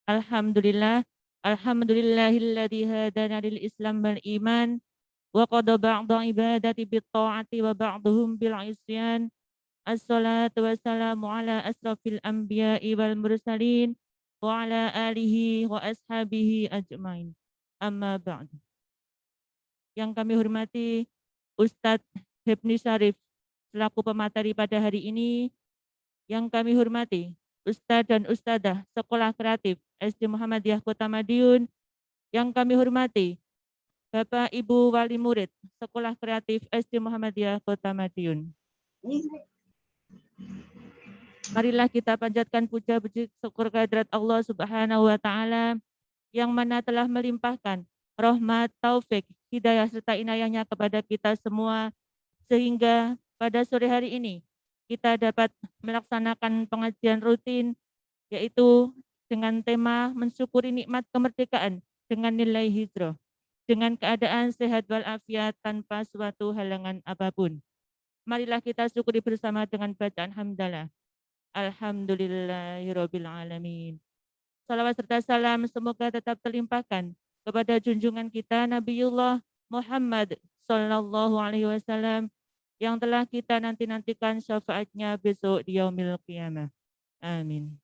Alhamdulillah. Alhamdulillahilladzi hadana lil Islam wal iman wa qada ba'da ibadati bit ta'ati wa ba'dhum bil isyan. Assalatu wassalamu ala asrafil anbiya'i wal mursalin wa ala alihi wa ashabihi ajmain. Amma ba'du. Yang kami hormati Ustadz Hebni Syarif selaku pemateri pada hari ini, yang kami hormati Ustadz dan Ustadzah Sekolah Kreatif SD Muhammadiyah Kota Madiun, yang kami hormati Bapak Ibu Wali Murid Sekolah Kreatif SD Muhammadiyah Kota Madiun. Marilah kita panjatkan puja puji syukur kehadirat Allah Subhanahu wa taala yang mana telah melimpahkan rahmat, taufik, hidayah serta inayahnya kepada kita semua sehingga pada sore hari ini kita dapat melaksanakan pengajian rutin yaitu dengan tema mensyukuri nikmat kemerdekaan dengan nilai hijrah dengan keadaan sehat walafiat tanpa suatu halangan apapun. Marilah kita syukuri bersama dengan bacaan hamdalah. Alhamdulillahirabbil alamin. Salawat serta salam semoga tetap terlimpahkan kepada junjungan kita Nabiullah Muhammad sallallahu alaihi wasallam yang telah kita nanti-nantikan syafaatnya besok di yaumil qiyamah. Amin.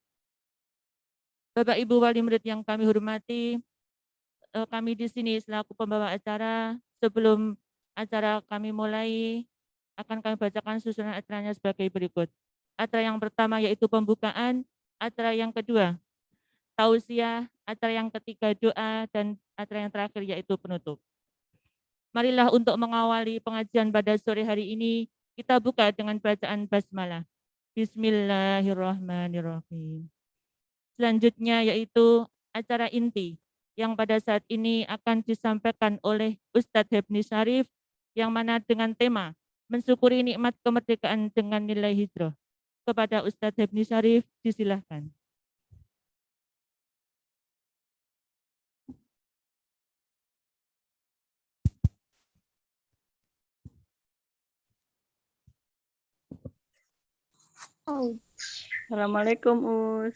Bapak Ibu wali murid yang kami hormati, kami di sini selaku pembawa acara, sebelum acara kami mulai akan kami bacakan susunan acaranya sebagai berikut. Acara yang pertama yaitu pembukaan, acara yang kedua tausiah, acara yang ketiga doa, dan acara yang terakhir yaitu penutup. Marilah untuk mengawali pengajian pada sore hari ini, kita buka dengan bacaan basmalah. Bismillahirrahmanirrahim. Selanjutnya yaitu acara inti yang pada saat ini akan disampaikan oleh Ustadz Hebni Syarif yang mana dengan tema mensyukuri nikmat kemerdekaan dengan nilai hijrah. Kepada Ustadz Hebni Syarif, disilahkan. Assalamualaikum Us.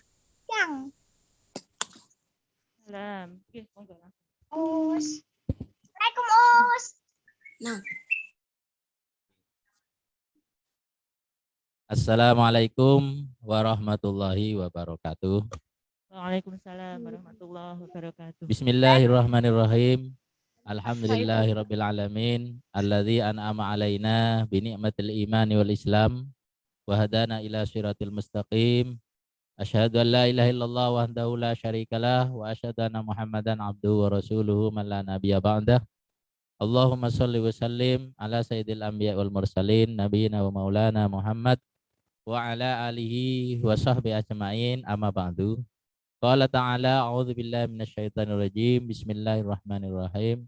Salam. Oke, monggo lah. Us. Assalamualaikum Us. Nah. Assalamualaikum warahmatullahi wabarakatuh. Waalaikumsalam warahmatullahi wabarakatuh. Bismillahirrahmanirrahim. Alhamdulillahirabbil alamin alladzi an'ama alaina bi ni'matil imani wal islam wa hadana ila siratil mustaqim. Asyhadu an la ilaha illallah wahdahu la syarikalah wa asyhadu anna Muhammadan abduhu wa rasuluhu man la nabiyya ba'dah. Allahumma shalli wa sallim ala sayyidil anbiya wal mursalin nabiyina wa maulana Muhammad wa ala alihi wa sahbihi ajma'in amma ba'du. Qala ta'ala a'udzu billahi minasyaitonir rajim. Bismillahirrahmanirrahim.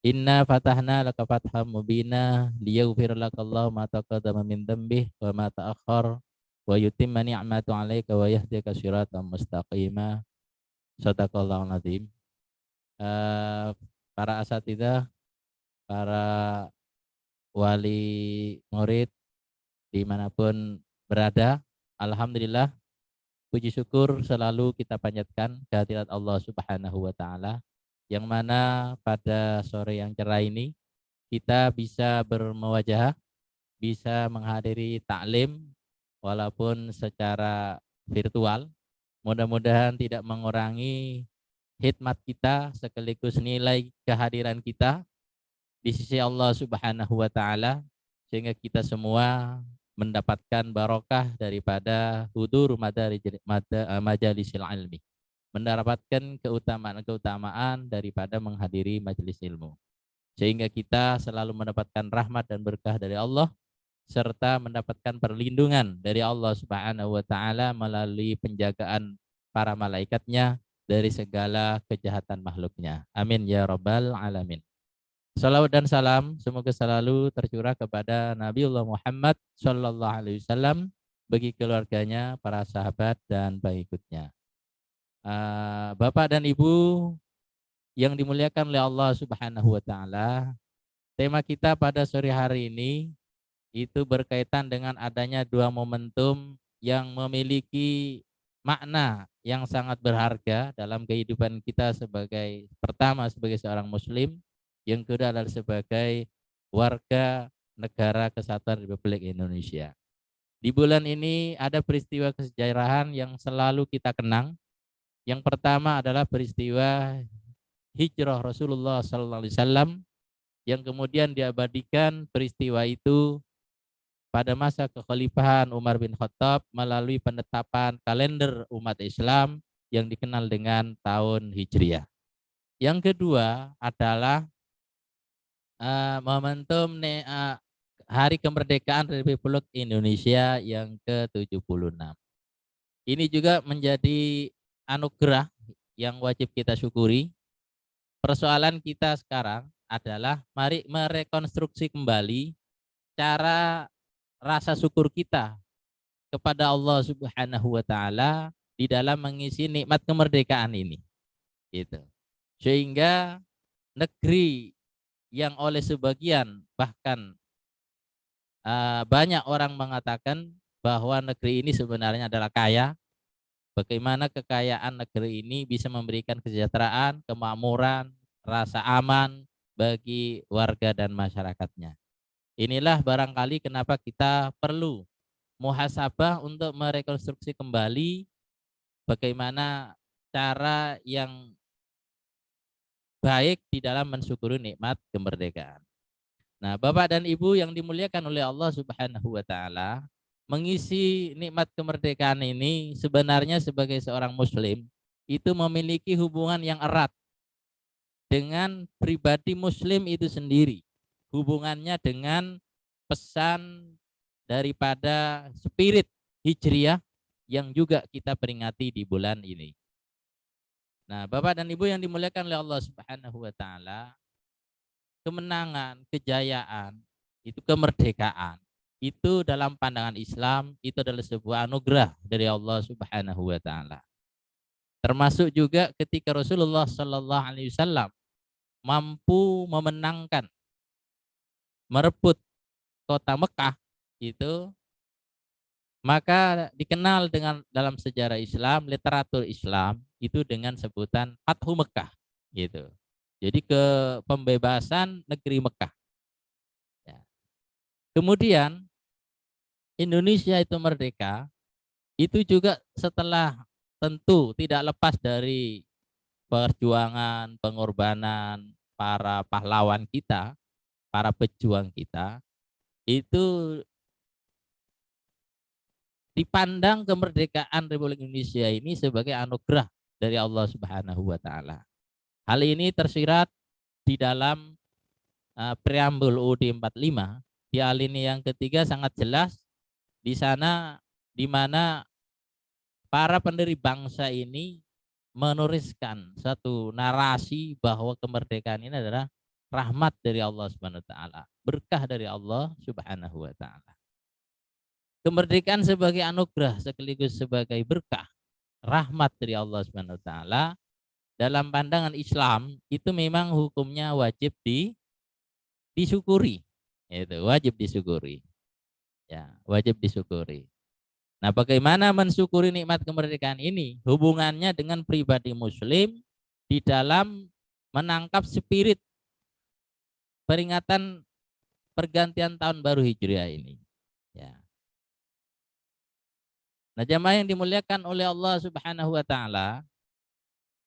Inna fatahna laka fatham mubina liyaghfir lakallahu ma taqaddama min dzambih wa ma ta'akhkhar wa yutimma ni'matu 'alaika wa yahdika shiratan mustaqima. Shadaqallahul azim. Para asatidzah, para wali murid dimanapun berada, alhamdulillah puji syukur selalu kita panjatkan kehadirat Allah Subhanahu wa taala yang mana pada sore yang cerah ini kita bisa bermuwajahah, bisa menghadiri taklim walaupun secara virtual. Mudah-mudahan tidak mengurangi khidmat kita sekaligus nilai kehadiran kita di sisi Allah Subhanahu wa taala sehingga kita semua mendapatkan barokah daripada hudur majalisil ilmi, mendapatkan keutamaan daripada menghadiri majelis ilmu, sehingga kita selalu mendapatkan rahmat dan berkah dari Allah serta mendapatkan perlindungan dari Allah Subhanahu wa taala melalui penjagaan para malaikatnya dari segala kejahatan makhluknya. Amin ya rabbal alamin. Salawat dan salam semoga selalu tercurah kepada Nabiullah Muhammad Sallallahu Alaihi Wasallam, bagi keluarganya, para sahabat dan pengikutnya. Bapak dan Ibu yang dimuliakan oleh Allah Subhanahu Wa Taala, tema kita pada sore hari ini itu berkaitan dengan adanya dua momentum yang memiliki makna yang sangat berharga dalam kehidupan kita sebagai pertama sebagai seorang muslim, yang kedua adalah sebagai warga negara kesatuan Republik Indonesia. Di bulan ini ada peristiwa kesejarahan yang selalu kita kenang. Yang pertama adalah peristiwa hijrah Rasulullah SAW, yang kemudian diabadikan peristiwa itu pada masa kekhalifahan Umar bin Khattab melalui penetapan kalender umat Islam yang dikenal dengan tahun Hijriah. Yang kedua adalah momentum Hari Kemerdekaan Republik Indonesia yang ke-76. Ini juga menjadi anugerah yang wajib kita syukuri. Persoalan kita sekarang adalah mari merekonstruksi kembali cara rasa syukur kita kepada Allah Subhanahu wa taala di dalam mengisi nikmat kemerdekaan ini. Gitu. Sehingga negeri yang oleh sebagian bahkan banyak orang mengatakan bahwa negeri ini sebenarnya adalah kaya. Bagaimana kekayaan negeri ini bisa memberikan kesejahteraan, kemakmuran, rasa aman bagi warga dan masyarakatnya. Inilah barangkali kenapa kita perlu muhasabah untuk merekonstruksi kembali bagaimana cara yang baik di dalam mensyukuri nikmat kemerdekaan. Nah, Bapak dan Ibu yang dimuliakan oleh Allah Subhanahu wa taala, mengisi nikmat kemerdekaan ini sebenarnya sebagai seorang muslim itu memiliki hubungan yang erat dengan pribadi muslim itu sendiri. Hubungannya dengan pesan daripada spirit hijriah yang juga kita peringati di bulan ini. Nah, Bapak dan Ibu yang dimuliakan oleh Allah Subhanahu wa taala, kemenangan, kejayaan, itu kemerdekaan, itu dalam pandangan Islam itu adalah sebuah anugerah dari Allah Subhanahu wa taala. Termasuk juga ketika Rasulullah Shallallahu alaihi wasallam mampu memenangkan, merebut kota Mekah itu, maka dikenal dengan dalam sejarah Islam, literatur Islam itu dengan sebutan Fathu Mekah gitu. Jadi ke pembebasan negeri Mekah. Ya. Kemudian Indonesia itu merdeka itu juga setelah tentu tidak lepas dari perjuangan, pengorbanan para pahlawan kita, para pejuang kita, itu dipandang kemerdekaan Republik Indonesia ini sebagai anugerah dari Allah Subhanahu wa taala. Hal ini tersirat di dalam preambul UUD 45 di alinea yang ketiga sangat jelas di sana di mana para pendiri bangsa ini menuliskan satu narasi bahwa kemerdekaan ini adalah rahmat dari Allah Subhanahu wa taala, berkah dari Allah Subhanahu wa taala. Kemerdekaan sebagai anugerah sekaligus sebagai berkah, rahmat dari Allah Subhanahu wa taala dalam pandangan Islam itu memang hukumnya wajib disyukuri. Itu wajib disyukuri. Ya, wajib disyukuri. Nah, bagaimana mensyukuri nikmat kemerdekaan ini? Hubungannya dengan pribadi muslim di dalam menangkap spirit peringatan pergantian tahun baru Hijriah ini. Ya. Nah, jamaah yang dimuliakan oleh Allah Subhanahu wa taala,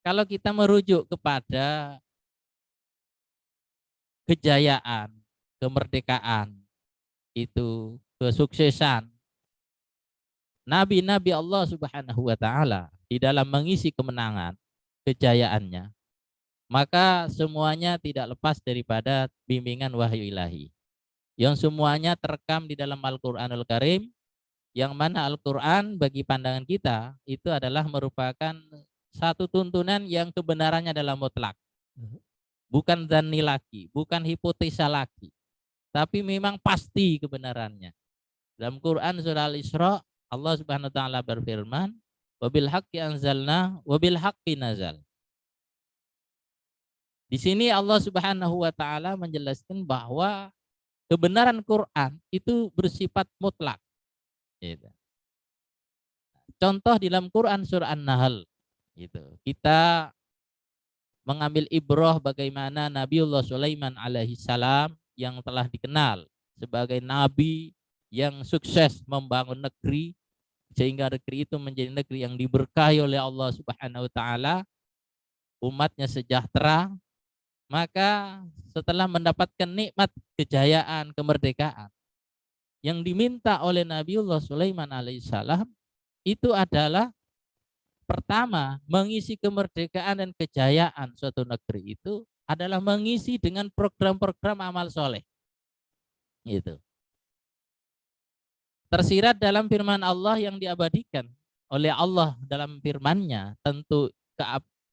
kalau kita merujuk kepada kejayaan, kemerdekaan, itu kesuksesan nabi-nabi Allah Subhanahu wa taala di dalam mengisi kemenangan, kejayaannya, maka semuanya tidak lepas daripada bimbingan wahyu ilahi. Yang semuanya terekam di dalam Al-Qur'anul Karim, yang mana Al-Quran bagi pandangan kita itu adalah merupakan satu tuntunan yang kebenarannya adalah mutlak. Bukan dzanni lagi, bukan hipotesa lagi. Tapi memang pasti kebenarannya. Dalam Quran surah Al-Isra, Allah Subhanahu wa taala berfirman, "Wabil haqqi anzalna, wabil haqqi nazal." Di sini Allah Subhanahu wa taala menjelaskan bahwa kebenaran Quran itu bersifat mutlak. contoh di dalam Quran surah An-Nahl. Gitu. Kita mengambil ibrah bagaimana Nabiullah Sulaiman alaihi salam yang telah dikenal sebagai nabi yang sukses membangun negeri sehingga negeri itu menjadi negeri yang diberkahi oleh Allah Subhanahu wa taala, umatnya sejahtera. Maka setelah mendapatkan nikmat kejayaan, kemerdekaan, yang diminta oleh Nabiullah Sulaiman alaihissalam itu adalah pertama, mengisi kemerdekaan dan kejayaan suatu negeri itu adalah mengisi dengan program-program amal soleh. Gitu. Tersirat dalam firman Allah yang diabadikan oleh Allah dalam firman-Nya, tentu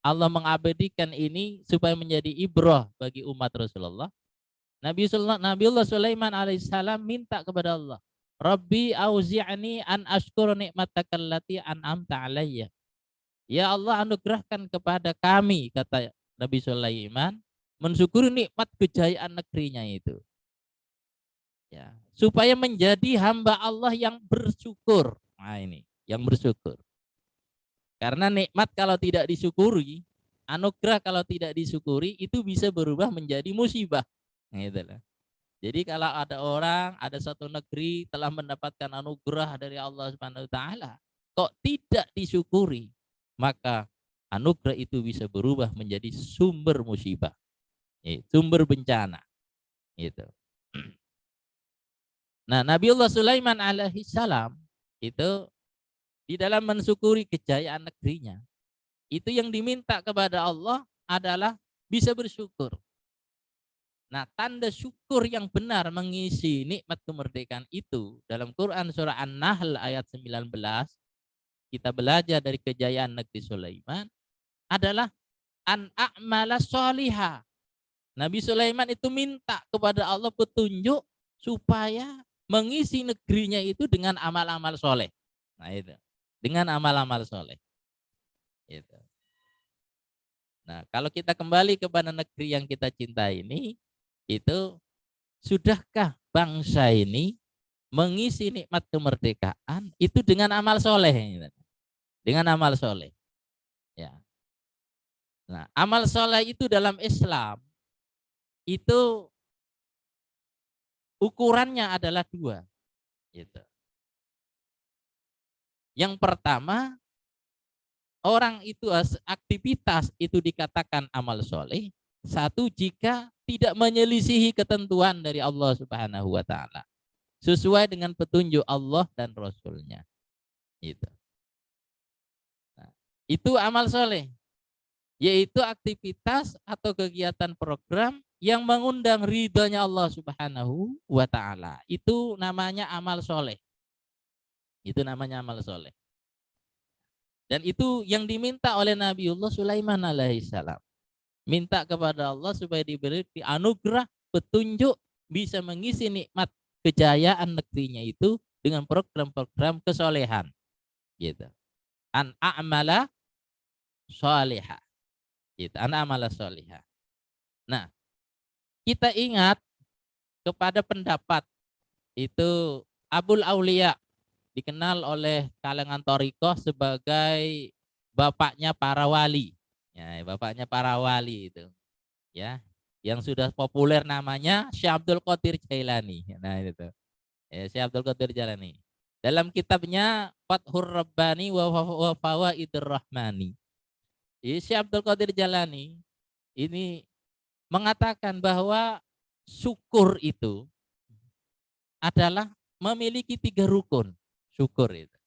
Allah mengabadikan ini supaya menjadi ibrah bagi umat Rasulullah. Nabiullah Sulaiman alaihissalam minta kepada Allah, Rabbi auzi'ni an ashkura ni'mataka allati an'amta alayya. Ya Allah, anugerahkan kepada kami, kata Nabi Sulaiman, mensyukuri nikmat kejayaan negerinya itu. Ya, supaya menjadi hamba Allah yang bersyukur. Nah ini, yang bersyukur. Karena nikmat kalau tidak disyukuri, anugerah kalau tidak disyukuri, itu bisa berubah menjadi musibah. Gitu lah. Jadi kalau ada orang, ada satu negeri telah mendapatkan anugerah dari Allah Subhanahu wa taala, kok tidak disyukuri, maka anugerah itu bisa berubah menjadi sumber musibah, sumber bencana. Gitu. Nah, Nabiullah Sulaiman alaihi salam itu di dalam mensyukuri kejayaan negerinya, itu yang diminta kepada Allah adalah bisa bersyukur. Nah, tanda syukur yang benar mengisi nikmat kemerdekaan itu dalam Quran surah An-Nahl ayat 19, kita belajar dari kejayaan negeri Sulaiman adalah an a'mala sholiha. Nabi Sulaiman itu minta kepada Allah petunjuk supaya mengisi negerinya itu dengan amal-amal soleh. Nah itu, dengan amal-amal soleh. Itu. Nah, kalau kita kembali kepada negeri yang kita cintai ini, itu sudahkah bangsa ini mengisi nikmat kemerdekaan itu dengan amal soleh? Dengan amal soleh. Ya. Nah, amal soleh itu dalam Islam itu ukurannya adalah dua. Gitu. Yang pertama, orang itu aktivitas itu dikatakan amal soleh. Satu, jika tidak menyelisihi ketentuan dari Allah Subhanahu wa taala. Sesuai dengan petunjuk Allah dan Rasul-Nya. Gitu. Nah, itu amal soleh. Yaitu aktivitas atau kegiatan program yang mengundang ridhonya Allah Subhanahu wa taala. Itu namanya amal soleh. Itu namanya amal soleh. Dan itu yang diminta oleh Nabiullah Sulaiman alaihissalam. Minta kepada Allah supaya diberi anugerah petunjuk bisa mengisi nikmat kejayaan negerinya itu dengan program-program kesolehan. Gitu. An a'mala sholihah. Gitu. An a'mala sholihah. Nah, kita ingat kepada pendapat itu Abul Aulia, dikenal oleh kalangan Thariqah sebagai bapaknya para wali. Ya, bapaknya para wali itu. Ya, yang sudah populer namanya Syekh Abdul Qadir Jailani. Nah, itu. Ya, Syekh Abdul Qadir Jailani. Dalam kitabnya Fathur Rabbani wa Fawaidur Rahmani. Syekh Abdul Qadir Jailani ini mengatakan bahwa syukur itu adalah memiliki 3 rukun. Syukur itu.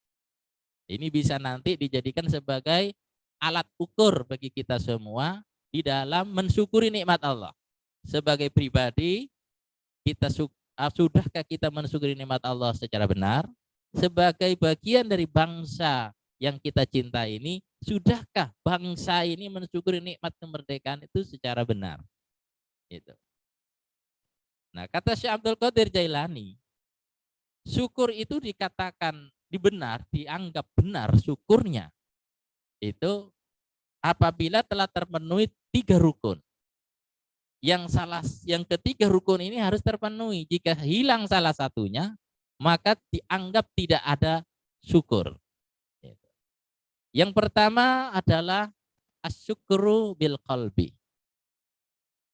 Ini bisa nanti dijadikan sebagai alat ukur bagi kita semua di dalam mensyukuri nikmat Allah. Sebagai pribadi, sudahkah kita mensyukuri nikmat Allah secara benar? Sebagai bagian dari bangsa yang kita cinta ini, sudahkah bangsa ini mensyukuri nikmat kemerdekaan itu secara benar? Gitu. Nah, kata Syekh Abdul Qadir Jailani, syukur itu dikatakan dianggap benar syukurnya itu apabila telah terpenuhi 3 rukun. Yang ketiga rukun ini harus terpenuhi. Jika hilang salah satunya, maka dianggap tidak ada syukur. Yang pertama adalah asyukru bil qalbi.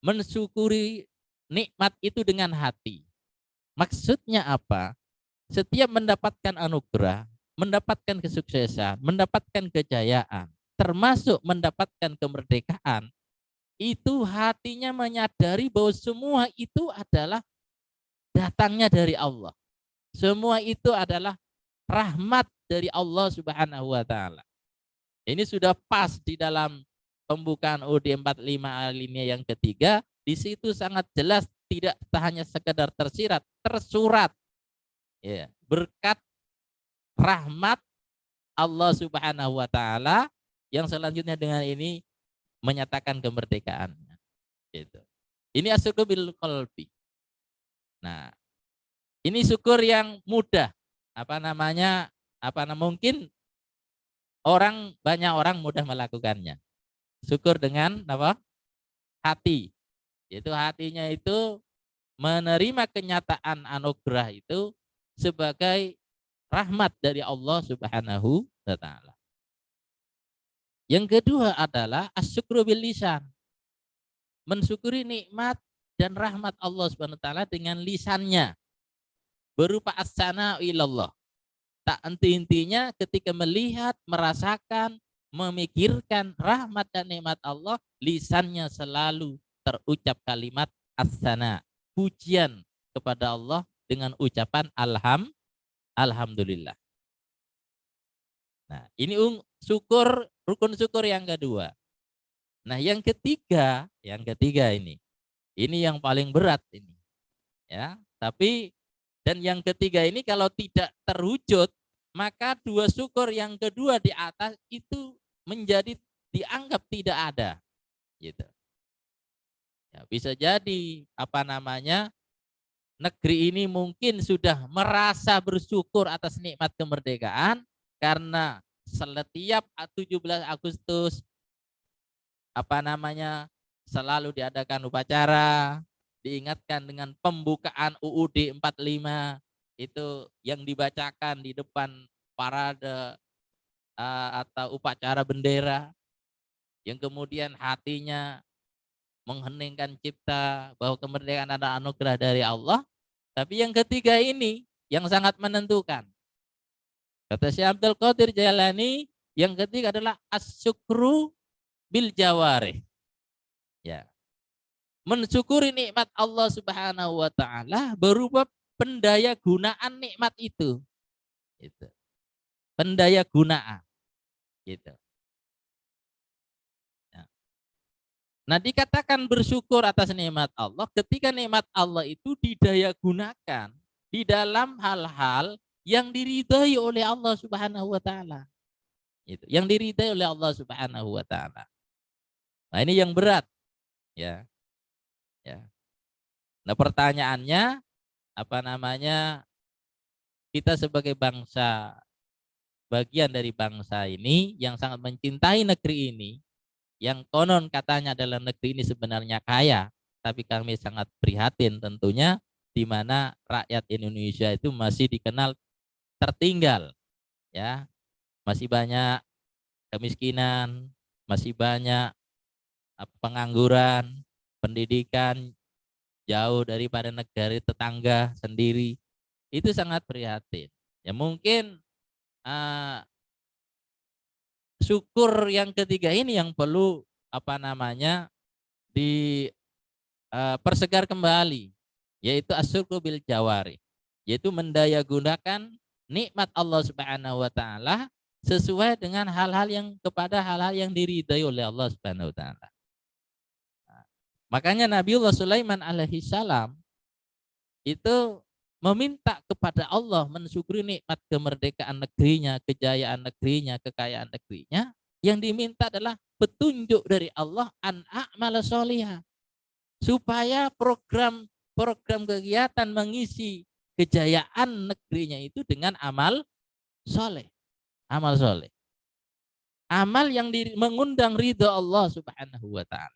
Mensyukuri nikmat itu dengan hati. Maksudnya apa? Setiap mendapatkan anugerah, mendapatkan kesuksesan, mendapatkan kejayaan, termasuk mendapatkan kemerdekaan, itu hatinya menyadari bahwa semua itu adalah datangnya dari Allah. Semua itu adalah rahmat dari Allah Subhanahu wa taala. Ini sudah pas di dalam pembukaan UUD 45 alinea yang ketiga, di situ sangat jelas, tidak hanya sekedar tersirat, tersurat. Ya, berkat rahmat Allah Subhanahu wa taala yang selanjutnya dengan ini menyatakan kemerdekaannya. Gitu. Ini asyukur bil qalbi. Nah, ini syukur yang mudah. Mungkin banyak orang mudah melakukannya. Syukur dengan apa? Hati. Yaitu hatinya itu menerima kenyataan anugerah itu sebagai rahmat dari Allah Subhanahu wa taala. Yang kedua adalah asyukru bil lisan. Mensyukuri nikmat dan rahmat Allah Subhanahu wa taala dengan lisannya. Berupa as-sana'u ilallah. Tak henti-hentinya ketika melihat, merasakan, memikirkan rahmat dan nikmat Allah, lisannya selalu terucap kalimat as-sana, pujian kepada Allah dengan ucapan alhamdulillah. Nah, ini rukun syukur yang kedua. Nah, yang ketiga ini yang paling berat ini. Ya, dan yang ketiga ini kalau tidak terwujud, maka dua syukur yang kedua di atas itu menjadi dianggap tidak ada. Gitu. Ya, bisa jadi negeri ini mungkin sudah merasa bersyukur atas nikmat kemerdekaan karena setiap 17 Agustus selalu diadakan upacara, diingatkan dengan pembukaan UUD 45 itu yang dibacakan di depan parade atau upacara bendera, yang kemudian hatinya mengheningkan cipta bahwa kemerdekaan adalah anugerah dari Allah. Tapi yang ketiga ini yang sangat menentukan. Kata Syekh Abdul Qadir Jailani, yang ketiga adalah asyukru bil jawarih. Ya. Mensyukuri nikmat Allah Subhanahu wa taala berupa pendaya gunaan nikmat itu. Gitu. Pendaya gunaan. Gitu. Ya. Nah, dikatakan bersyukur atas nikmat Allah ketika nikmat Allah itu didaya gunakan di dalam hal-hal yang diridhai oleh Allah Subhanahu wa taala. Gitu. Yang diridhai oleh Allah Subhanahu wa taala. Nah, ini yang berat. Ya. Ya. Nah, pertanyaannya kita sebagai bangsa, bagian dari bangsa ini yang sangat mencintai negeri ini, yang konon katanya adalah negeri ini sebenarnya kaya, tapi kami sangat prihatin tentunya di mana rakyat Indonesia itu masih dikenal tertinggal, ya, masih banyak kemiskinan, masih banyak pengangguran, pendidikan jauh daripada negara tetangga sendiri, itu sangat prihatin. Ya mungkin syukur yang ketiga ini yang perlu dipersegar kembali, yaitu asyukru bil jawari, yaitu mendayagunakan nikmat Allah Subhanahu wa taala sesuai dengan hal-hal yang diridhai oleh Allah Subhanahu wa taala. Makanya Nabiullah Sulaiman alaihi salam itu meminta kepada Allah mensyukuri nikmat kemerdekaan negerinya, kejayaan negerinya, kekayaan negerinya. Yang diminta adalah petunjuk dari Allah an a'mala sholihah, supaya program kegiatan mengisi kejayaan negerinya itu dengan amal soleh. Amal soleh. Amal yang mengundang ridha Allah Subhanahu wa ta'ala.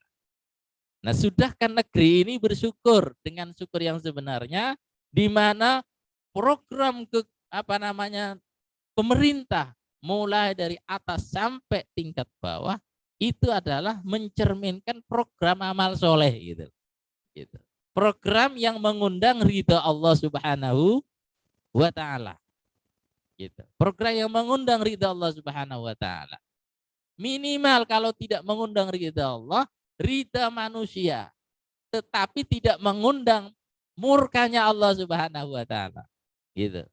Nah, sudahkan negeri ini bersyukur dengan syukur yang sebenarnya, di mana program pemerintah mulai dari atas sampai tingkat bawah, itu adalah mencerminkan program amal soleh gitu. Gitu. Program yang mengundang ridha Allah Subhanahu wa Ta'ala. Gitu. Program yang mengundang ridha Allah Subhanahu wa Ta'ala. Minimal kalau tidak mengundang ridha Allah, ridha manusia, tetapi tidak mengundang murkanya Allah Subhanahu wa Ta'ala. Gitu.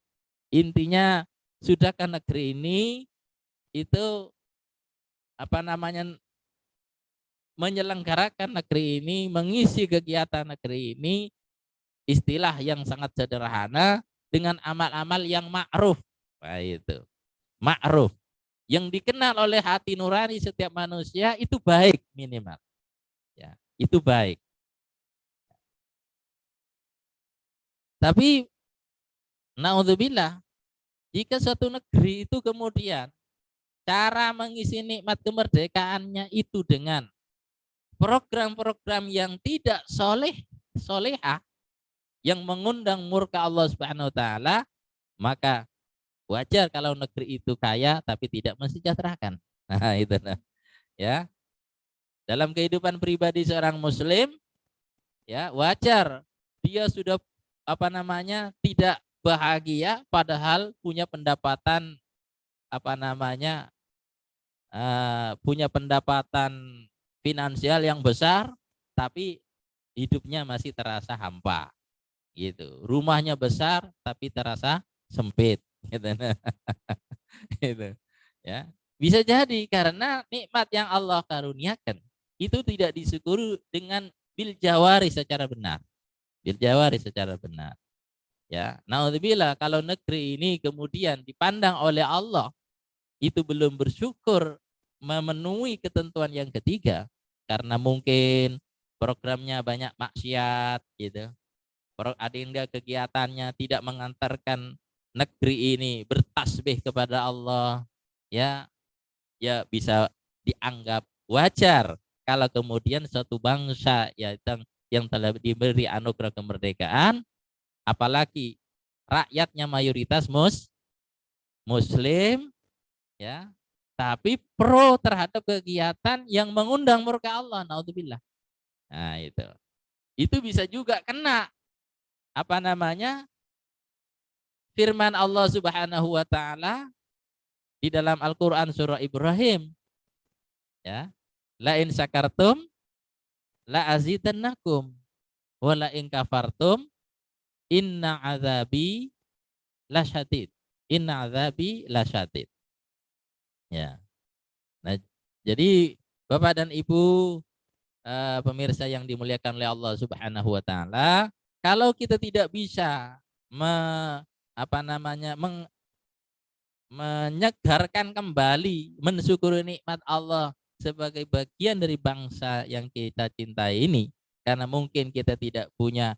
Intinya, sudahkah negeri ini itu menyelenggarakan negeri ini, mengisi kegiatan negeri ini, istilah yang sangat sederhana dengan amal-amal yang ma'ruf. Nah, itu ma'ruf yang dikenal oleh hati nurani setiap manusia, itu baik minimal. Ya, itu baik. Tapi naudzubillah, jika suatu negeri itu kemudian cara mengisi nikmat kemerdekaannya itu dengan program-program yang tidak solehah, yang mengundang murka Allah Subhanahu wa Ta'ala, maka wajar kalau negeri itu kaya tapi tidak mensejahterakan. Nah, itu ya. Dalam kehidupan pribadi seorang muslim, ya, wajar dia sudah tidak bahagia padahal punya pendapatan punya pendapatan finansial yang besar, tapi hidupnya masih terasa hampa gitu. Rumahnya besar tapi terasa sempit gitu. Gitu. Ya, bisa jadi karena nikmat yang Allah karuniakan itu tidak disyukuri dengan bil jawari secara benar. Bil jawari secara benar. Ya, naudzubillah kalau negeri ini kemudian dipandang oleh Allah itu belum bersyukur memenuhi ketentuan yang ketiga, karena mungkin programnya banyak maksiat gitu. Ada kegiatannya tidak mengantarkan negeri ini bertasbih kepada Allah, ya bisa dianggap wajar kalau kemudian suatu bangsa yang telah diberi anugerah kemerdekaan, apalagi rakyatnya mayoritas muslim, ya, tapi pro terhadap kegiatan yang mengundang murka Allah, naudzubillah. Nah, itu bisa juga kena firman Allah Subhanahu wa Ta'ala di dalam Al-Qur'an surah Ibrahim, ya, la in syakartum la azidannakum wa la in kafartum inna azabi lasyadid. Inna azabi lasyadid. Ya. Nah, jadi Bapak dan Ibu pemirsa yang dimuliakan oleh Allah Subhanahu wa Ta'ala, kalau kita tidak bisa menyegarkan kembali, mensyukuri nikmat Allah sebagai bagian dari bangsa yang kita cintai ini, karena mungkin kita tidak punya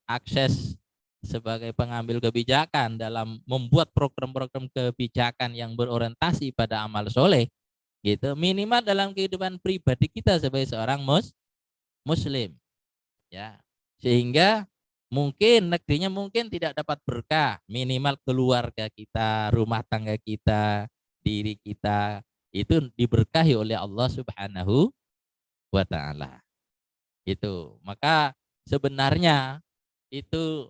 akses sebagai pengambil kebijakan dalam membuat program-program kebijakan yang berorientasi pada amal soleh, gitu. Minimal dalam kehidupan pribadi kita sebagai seorang muslim, ya, sehingga mungkin negerinya mungkin tidak dapat berkah, minimal keluarga kita, rumah tangga kita, diri kita itu diberkahi oleh Allah Subhanahu wa Ta'ala. Itu. Maka sebenarnya itu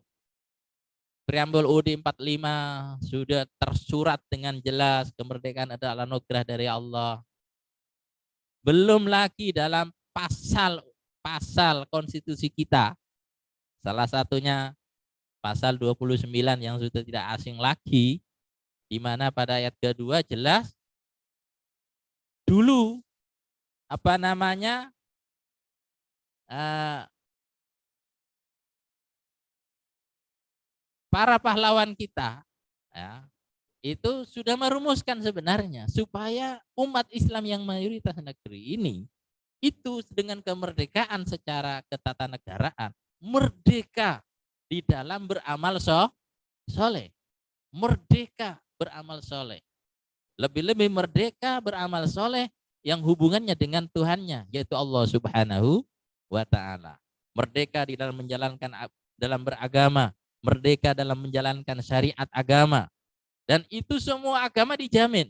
Preambul UUD 45 sudah tersurat dengan jelas, kemerdekaan adalah anugerah dari Allah. Belum lagi dalam pasal konstitusi kita. Salah satunya pasal 29 yang sudah tidak asing lagi, di mana pada ayat kedua jelas dulu para pahlawan kita, ya, itu sudah merumuskan sebenarnya supaya umat Islam yang mayoritas negeri ini itu dengan kemerdekaan secara ketatanegaraan merdeka di dalam beramal soleh, merdeka beramal soleh, lebih-lebih merdeka beramal soleh yang hubungannya dengan Tuhannya, yaitu Allah Subhanahu wa Ta'ala. Merdeka di dalam menjalankan, dalam beragama, merdeka dalam menjalankan syariat agama, Dan itu semua agama dijamin.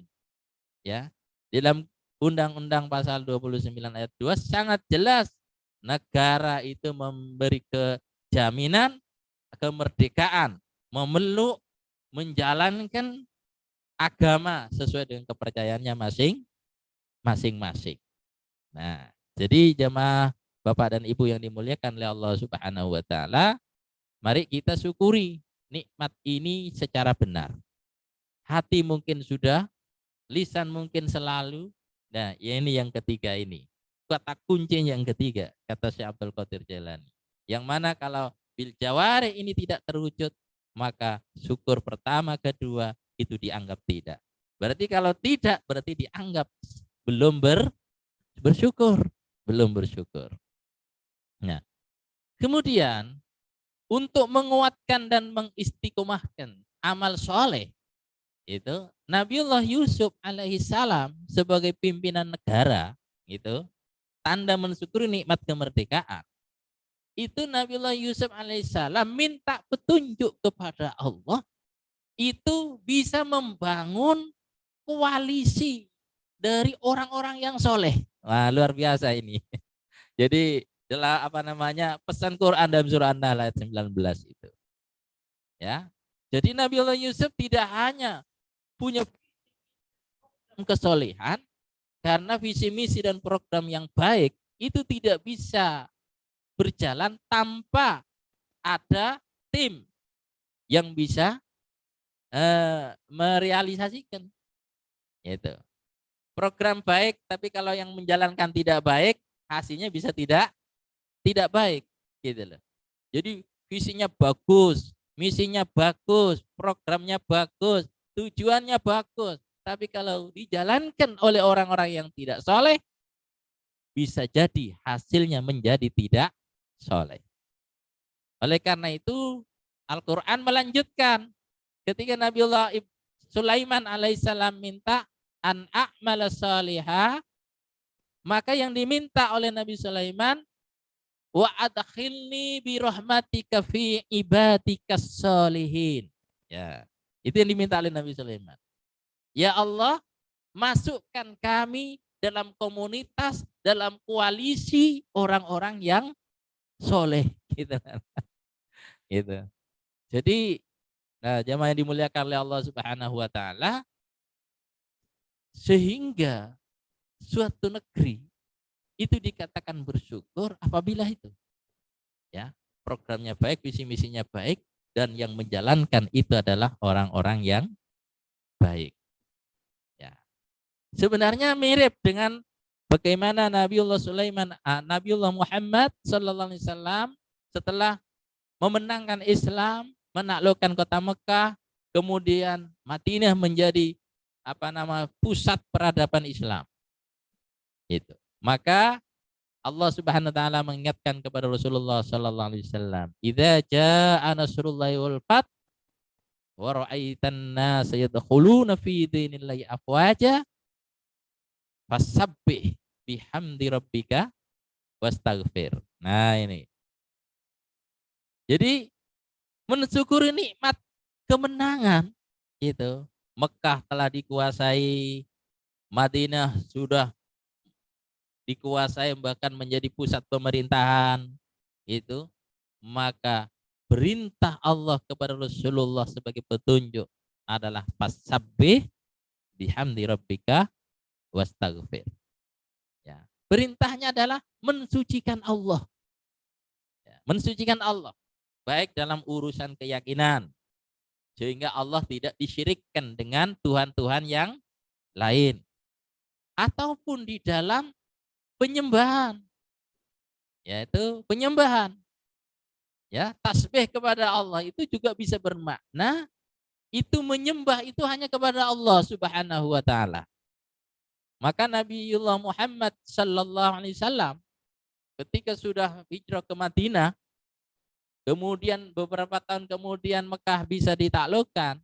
Ya. Dalam Undang-Undang pasal 29 ayat 2 sangat jelas negara itu memberi kejaminan kemerdekaan, memeluk, menjalankan agama sesuai dengan kepercayaannya masing-masing. Nah, jadi jemaah Bapak dan Ibu yang dimuliakan oleh Allah Subhanahu wa taala, mari kita syukuri nikmat ini secara benar. Hati mungkin sudah, lisan mungkin selalu. Nah, ini yang ketiga ini. Kata kunci yang ketiga, kata Syekh Abdul Qadir Jailani. Yang mana kalau bil jawari ini tidak terwujud, maka syukur pertama, kedua itu dianggap tidak. Berarti kalau tidak, berarti dianggap belum bersyukur. Belum bersyukur. Nah, kemudian untuk menguatkan dan mengistiqomahkan amal soleh, itu Nabiullah Yusuf alaihissalam sebagai pimpinan negara, itu tanda mensyukuri nikmat kemerdekaan. Itu Nabiullah Yusuf alaihissalam minta petunjuk kepada Allah, itu bisa membangun koalisi dari orang-orang yang soleh. Wah, luar biasa ini. Jadi adalah pesan Quran dalam surah An-Nahl ayat 19 itu. Ya. Jadi Nabiullah Yusuf tidak hanya punya kesolehan, karena visi misi dan program yang baik itu tidak bisa berjalan tanpa ada tim yang bisa merealisasikan. Itu program baik, tapi kalau yang menjalankan tidak baik, hasilnya bisa tidak baik, gitu loh. Jadi visinya bagus, misinya bagus, programnya bagus, tujuannya bagus, tapi kalau dijalankan oleh orang-orang yang tidak soleh, bisa jadi hasilnya menjadi tidak soleh. Oleh karena itu Al-Quran melanjutkan ketika Nabiullah Sulaiman alaihissalam minta an a'mala salihah, maka yang diminta oleh Nabi Sulaiman, wa adkhilni bi rahmatika fi ibadikas salihin. Ya, itu yang diminta oleh Nabi Sulaiman. Ya Allah, masukkan kami dalam komunitas, dalam koalisi orang-orang yang soleh, gitu. Gitu. Jadi, jamaah yang dimuliakan oleh Allah Subhanahu wa taala, sehingga suatu negeri itu dikatakan bersyukur apabila itu, ya, programnya baik, visi misinya baik, dan yang menjalankan itu adalah orang-orang yang baik. Ya. Sebenarnya mirip dengan bagaimana Nabiullah Sulaiman, Nabiullah Muhammad sallallahu alaihi wasallam setelah memenangkan Islam, menaklukkan kota Mekah, kemudian Madinah menjadi pusat peradaban Islam. Itu. Maka Allah Subhanahu wa taala mengingatkan kepada Rasulullah sallallahu alaihi wasallam, "Idza jaa nasrullahi wal fath wa ra'aitan nasa yadkhuluna fi dinillahi afwaja fasabbih bihamdi rabbika wastaghfir." Nah, ini. Jadi mensyukuri nikmat kemenangan itu. Mekah telah dikuasai, Madinah sudah dikuasai, bahkan menjadi pusat pemerintahan itu, maka perintah Allah kepada Rasulullah sebagai petunjuk adalah fasabbih bihamdi rabbika wastaghfir. Ya. Perintahnya adalah mensucikan Allah. Ya. Mensucikan Allah, baik dalam urusan keyakinan, sehingga Allah tidak disyirikkan dengan Tuhan-Tuhan yang lain, ataupun di dalam penyembahan, yaitu penyembahan. Ya, tasbih kepada Allah itu juga bisa bermakna itu menyembah itu hanya kepada Allah Subhanahu wa taala. Maka Nabiullah Muhammad sallallahu alaihi wasallam ketika sudah hijrah ke Madinah, kemudian beberapa tahun kemudian Mekah bisa ditaklukkan,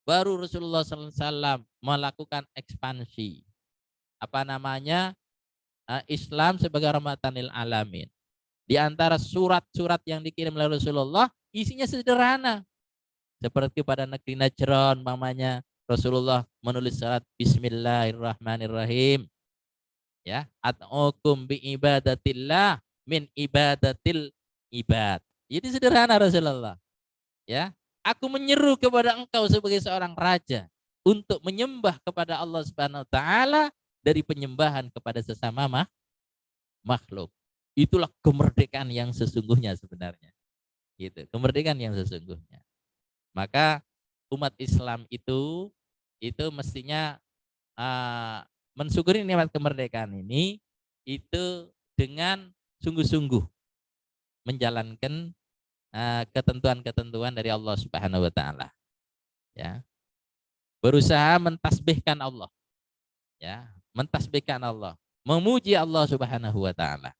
baru Rasulullah sallallahu alaihi wasallam melakukan ekspansi. Islam sebagai rahmatan lil alamin. Di antara surat-surat yang dikirim oleh Rasulullah, isinya sederhana. Seperti pada negeri Najran mamanya Rasulullah menulis salat Bismillahirrahmanirrahim. Ya, at'ukum bi ibadatillah min ibadatil ibad. Jadi sederhana Rasulullah. Ya, aku menyeru kepada engkau sebagai seorang raja untuk menyembah kepada Allah Subhanahu wa taala dari penyembahan kepada sesama makhluk. Itulah kemerdekaan yang sesungguhnya sebenarnya. Gitu, kemerdekaan yang sesungguhnya. Maka umat Islam itu mestinya mensyukuri nikmat kemerdekaan ini itu dengan sungguh-sungguh menjalankan ketentuan-ketentuan dari Allah Subhanahu wa taala. Ya. Berusaha mentasbihkan Allah. Ya, mentasbihkan Allah, memuji Allah Subhanahu wa taala.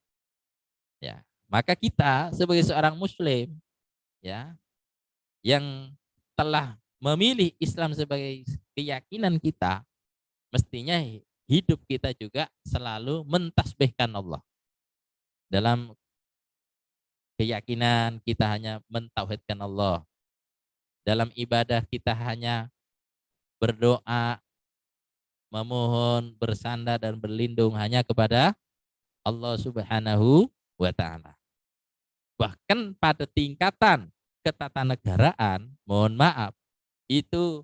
Ya. Maka kita sebagai seorang muslim ya yang telah memilih Islam sebagai keyakinan kita, mestinya hidup kita juga selalu mentasbihkan Allah. Dalam keyakinan kita hanya mentauhidkan Allah. Dalam ibadah kita hanya berdoa, memohon, bersandar dan berlindung hanya kepada Allah Subhanahu wa taala. Bahkan pada tingkatan ketatanegaraan, mohon maaf, itu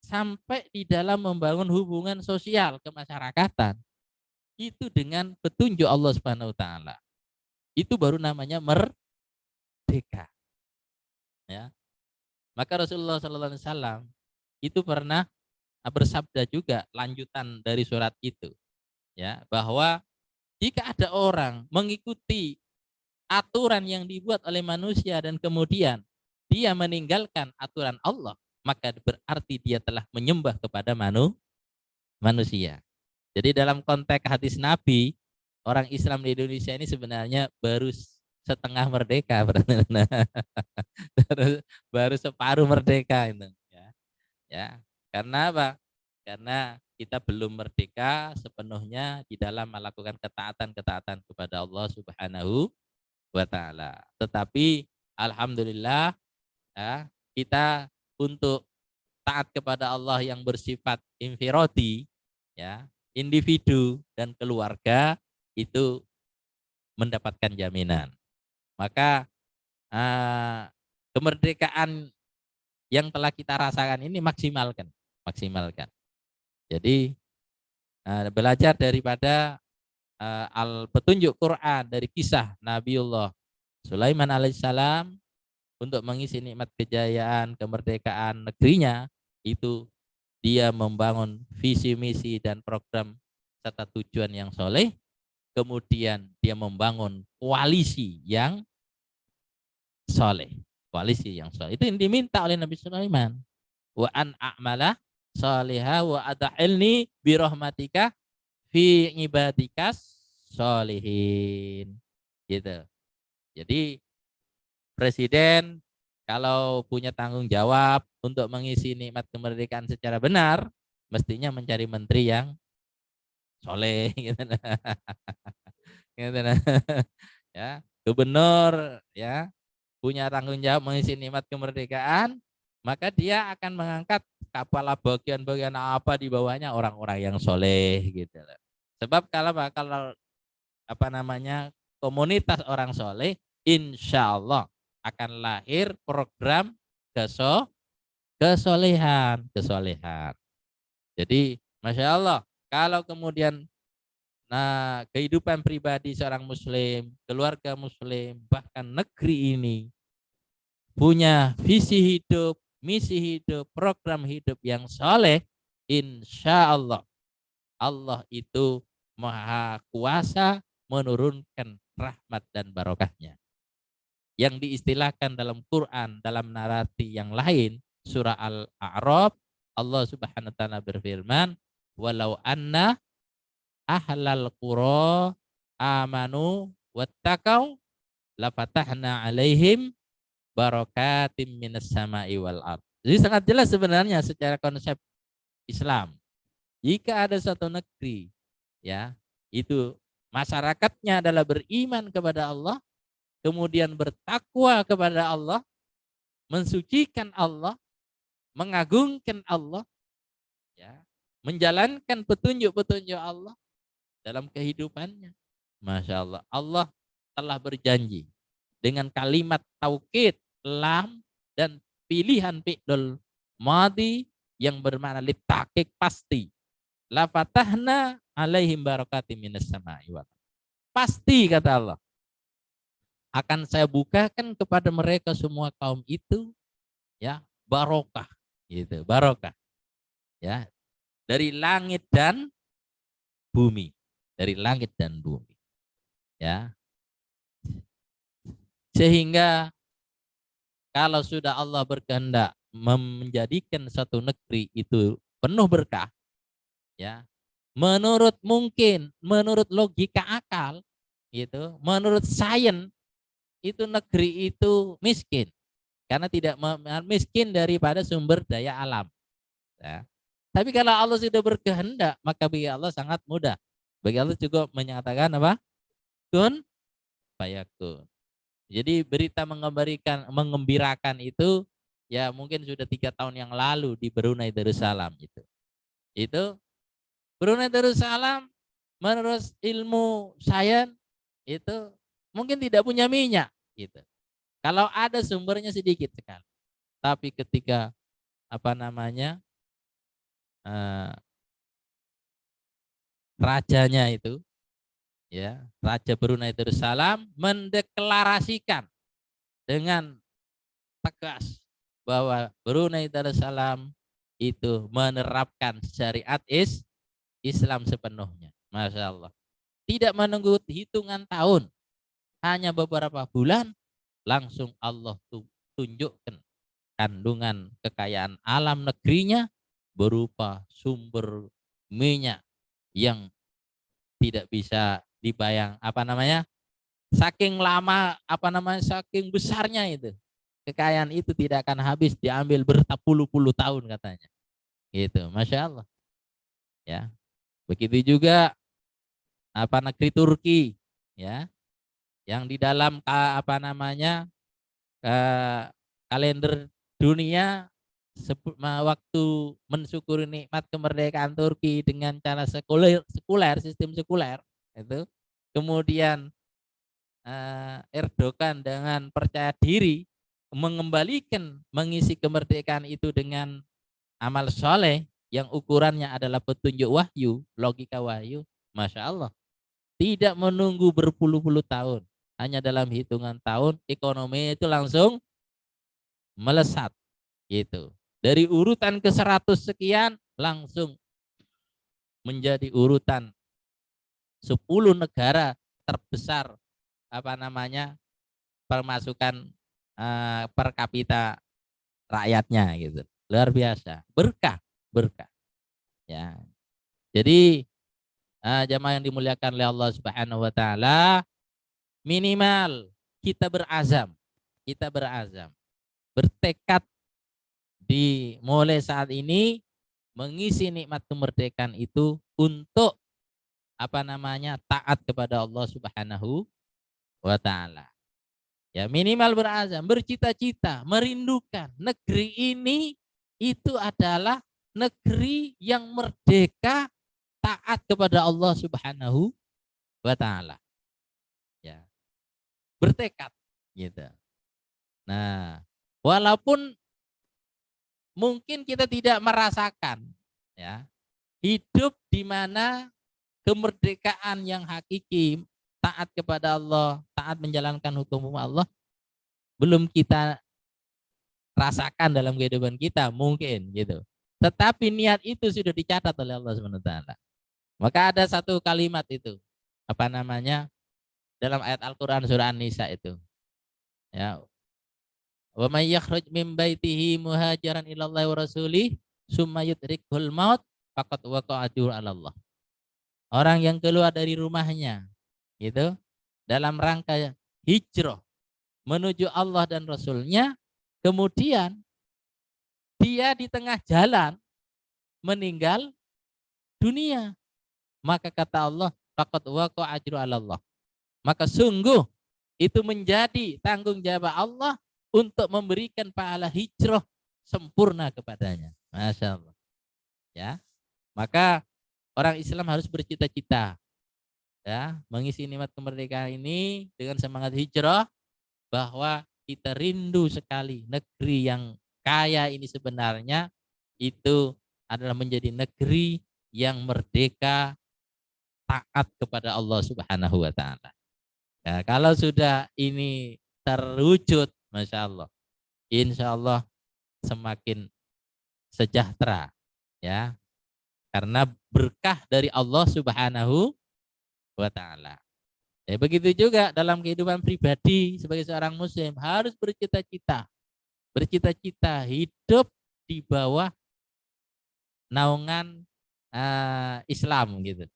sampai di dalam membangun hubungan sosial kemasyarakatan itu dengan petunjuk Allah Subhanahu wa taala. Itu baru namanya merdeka. Ya. Maka Rasulullah sallallahu alaihi wasallam itu pernah bersabda juga lanjutan dari surat itu, ya, bahwa jika ada orang mengikuti aturan yang dibuat oleh manusia dan kemudian dia meninggalkan aturan Allah, maka berarti dia telah menyembah kepada manusia. Jadi dalam konteks hadis Nabi, orang Islam di Indonesia ini sebenarnya baru setengah merdeka, baru separuh merdeka itu. Ya, karena apa? Karena kita belum merdeka sepenuhnya di dalam melakukan ketaatan-ketaatan kepada Allah Subhanahu wa taala. Tetapi alhamdulillah ya, kita untuk taat kepada Allah yang bersifat infiradi ya, individu dan keluarga itu mendapatkan jaminan. Maka kemerdekaan yang telah kita rasakan ini maksimalkan. Jadi belajar daripada petunjuk Quran dari kisah Nabiullah Sulaiman alaihissalam untuk mengisi nikmat kejayaan kemerdekaan negerinya, itu dia membangun visi misi dan program serta tujuan yang soleh, kemudian dia membangun koalisi yang soleh, itu yang diminta oleh Nabi Sulaiman, wa an a'mala salihah wa ad'ilni birahmatika fi ibadikas sholihin, gitu. Jadi presiden kalau punya tanggung jawab untuk mengisi nikmat kemerdekaan secara benar, mestinya mencari menteri yang soleh, gitu. Gitu. Ya, gubernur ya punya tanggung jawab mengisi nikmat kemerdekaan, maka dia akan mengangkat kepala bagian-bagian apa di bawahnya orang-orang yang soleh, gitu. Sebab kalau komunitas orang soleh, insya Allah akan lahir program kesolehan. Jadi Masya Allah, kalau kemudian kehidupan pribadi seorang muslim, keluarga muslim, bahkan negeri ini punya visi hidup, misi hidup, program hidup yang soleh, insya Allah Allah itu maha kuasa menurunkan rahmat dan barokahnya. Yang diistilahkan dalam Quran, dalam narasi yang lain, surah Al-A'raf, Allah Subhanahu wa taala berfirman, walau anna ahlal qura amanu wattaqau lafatahna alaihim barakatim minas sama'i wal ard. Jadi sangat jelas sebenarnya secara konsep Islam. Jika ada suatu negeri ya, itu masyarakatnya adalah beriman kepada Allah, kemudian bertakwa kepada Allah, mensucikan Allah, mengagungkan Allah, ya, menjalankan petunjuk-petunjuk Allah dalam kehidupannya. Masya Allah, Allah telah berjanji dengan kalimat taukid, lam, dan pilihan fi'lul madhi yang bermakna litakik pasti. La fatahna alaihim barakatim minas sama'i wal ardh. Pasti kata Allah, akan saya bukakan kepada mereka semua kaum itu, ya, barokah, gitu, barokah, ya, dari langit dan bumi, dari langit dan bumi, ya. Sehingga kalau sudah Allah berkehendak menjadikan satu negeri itu penuh berkah, ya, menurut logika akal, gitu, menurut sains itu negeri itu miskin karena tidak miskin daripada sumber daya alam, ya. Tapi kalau Allah sudah berkehendak, maka bagi Allah sangat mudah. Bagi Allah juga menyatakan apa? Kun fayakun. Jadi berita mengembirakan itu ya mungkin sudah 3 tahun yang lalu di Brunei Darussalam itu. Itu Brunei Darussalam menurut ilmu sains itu mungkin tidak punya minyak gitu. Kalau ada sumbernya sedikit sekali. Tapi ketika apa namanya rajanya itu, ya, Raja Brunei Darussalam mendeklarasikan dengan tegas bahwa Brunei Darussalam itu menerapkan syariat Islam sepenuhnya. Masya Allah. Tidak menunggu hitungan tahun, hanya beberapa bulan langsung Allah tunjukkan kandungan kekayaan alam negerinya berupa sumber minyak yang tidak bisa dibayang saking lama saking besarnya itu kekayaan itu tidak akan habis, diambil berpuluh-puluh tahun katanya, gitu. Masya Allah, ya. Begitu juga negeri Turki, ya, yang di dalam kalender dunia waktu mensyukuri nikmat kemerdekaan Turki dengan cara sistem sekuler itu, kemudian Erdogan dengan percaya diri mengisi kemerdekaan itu dengan amal soleh yang ukurannya adalah petunjuk wahyu, logika wahyu. Masya Allah, tidak menunggu berpuluh-puluh tahun, hanya dalam hitungan tahun ekonomi itu langsung melesat, gitu. Dari urutan ke-100 sekian langsung menjadi urutan 10 negara terbesar permasukan per kapita rakyatnya, gitu. Luar biasa, berkah, ya. Jadi jamaah yang dimuliakan oleh Allah Subhanahu wa taala, minimal kita berazam, bertekad mulai saat ini mengisi nikmat kemerdekaan itu untuk taat kepada Allah Subhanahu wa taala. Ya, minimal berazam, bercita-cita, merindukan negeri ini itu adalah negeri yang merdeka, taat kepada Allah Subhanahu wa taala. Ya. Bertekad, gitu. Nah, walaupun mungkin kita tidak merasakan, ya, hidup di mana kemerdekaan yang hakiki, taat kepada Allah, taat menjalankan hukum Allah belum kita rasakan dalam kehidupan kita mungkin, gitu. Tetapi niat itu sudah dicatat oleh Allah SWT. Maka ada satu kalimat itu dalam ayat Al-Qur'an surah An-Nisa itu, ya, wa may yakhruj min baitihi muhajiran ilallahi wa rasulih summa yudrikul maut faqad waqa'a ajruhu 'ala Allah. Orang yang keluar dari rumahnya gitu dalam rangka hijrah menuju Allah dan Rasulnya, kemudian dia di tengah jalan meninggal dunia, maka kata Allah faqad waqa'a ajruhu 'ala Allah. Maka sungguh itu menjadi tanggung jawab Allah untuk memberikan pahala hijrah sempurna kepadanya. Masya Allah. Ya, maka orang Islam harus bercita-cita, ya, mengisi nikmat kemerdekaan ini dengan semangat hijrah, bahwa kita rindu sekali negeri yang kaya ini sebenarnya itu adalah menjadi negeri yang merdeka, taat kepada Allah Subhanahu wa taala. Ya, kalau sudah ini terwujud, Masya Allah, insya Allah semakin sejahtera, ya, karena berkah dari Allah Subhanahu wa taala. Ya, begitu juga dalam kehidupan pribadi sebagai seorang muslim harus bercita-cita hidup di bawah naungan Islam gitu.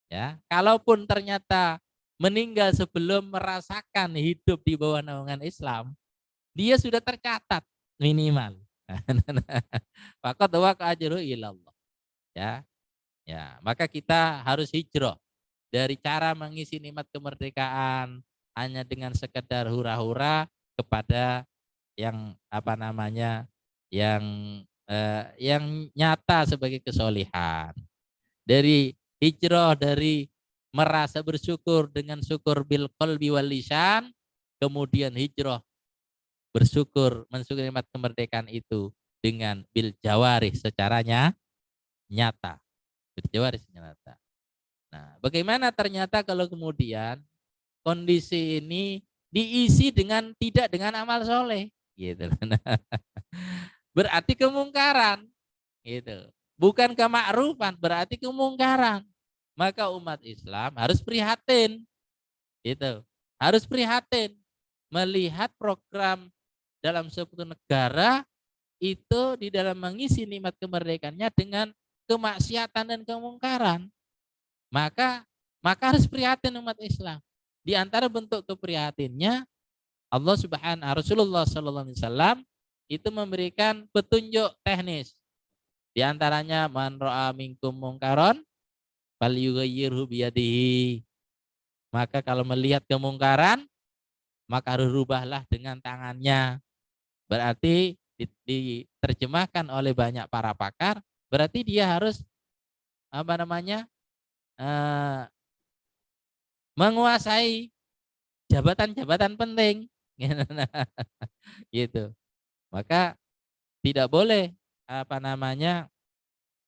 Ya, kalaupun ternyata meninggal sebelum merasakan hidup di bawah naungan Islam, dia sudah tercatat minimal. Faqad waqa ajru ilallah. Ya. Ya, maka kita harus hijrah dari cara mengisi nikmat kemerdekaan hanya dengan sekedar hura-hura kepada yang apa namanya, yang nyata sebagai kesolehan. Dari hijrah dari merasa bersyukur dengan syukur bil qalbi wal lisan, kemudian hijrah bersyukur mensyukuri nikmat kemerdekaan itu dengan bil jawarih secara nyata. Bil jawarih nyata. Nah, bagaimana ternyata kalau kemudian kondisi ini diisi tidak dengan amal soleh, gitu. Berarti kemungkaran, gitu. Bukan kemakrufan, berarti kemungkaran. Maka umat Islam harus prihatin, gitu. Harus prihatin melihat program dalam suatu negara itu di dalam mengisi nikmat kemerdekaannya dengan kemaksiatan dan kemungkaran. Maka harus prihatin umat Islam. Di antara bentuk keprihatinnya Rasulullah Sallallahu Alaihi Wasallam itu memberikan petunjuk teknis. Di antaranya man ra'a minkum mungkaron falyughayyirhu biyadihi. Maka kalau melihat kemungkaran, maka harus rubahlah dengan tangannya. Berarti diterjemahkan oleh banyak para pakar, berarti dia harus apa namanya? Menguasai jabatan-jabatan penting. Gitu. Maka tidak boleh apa namanya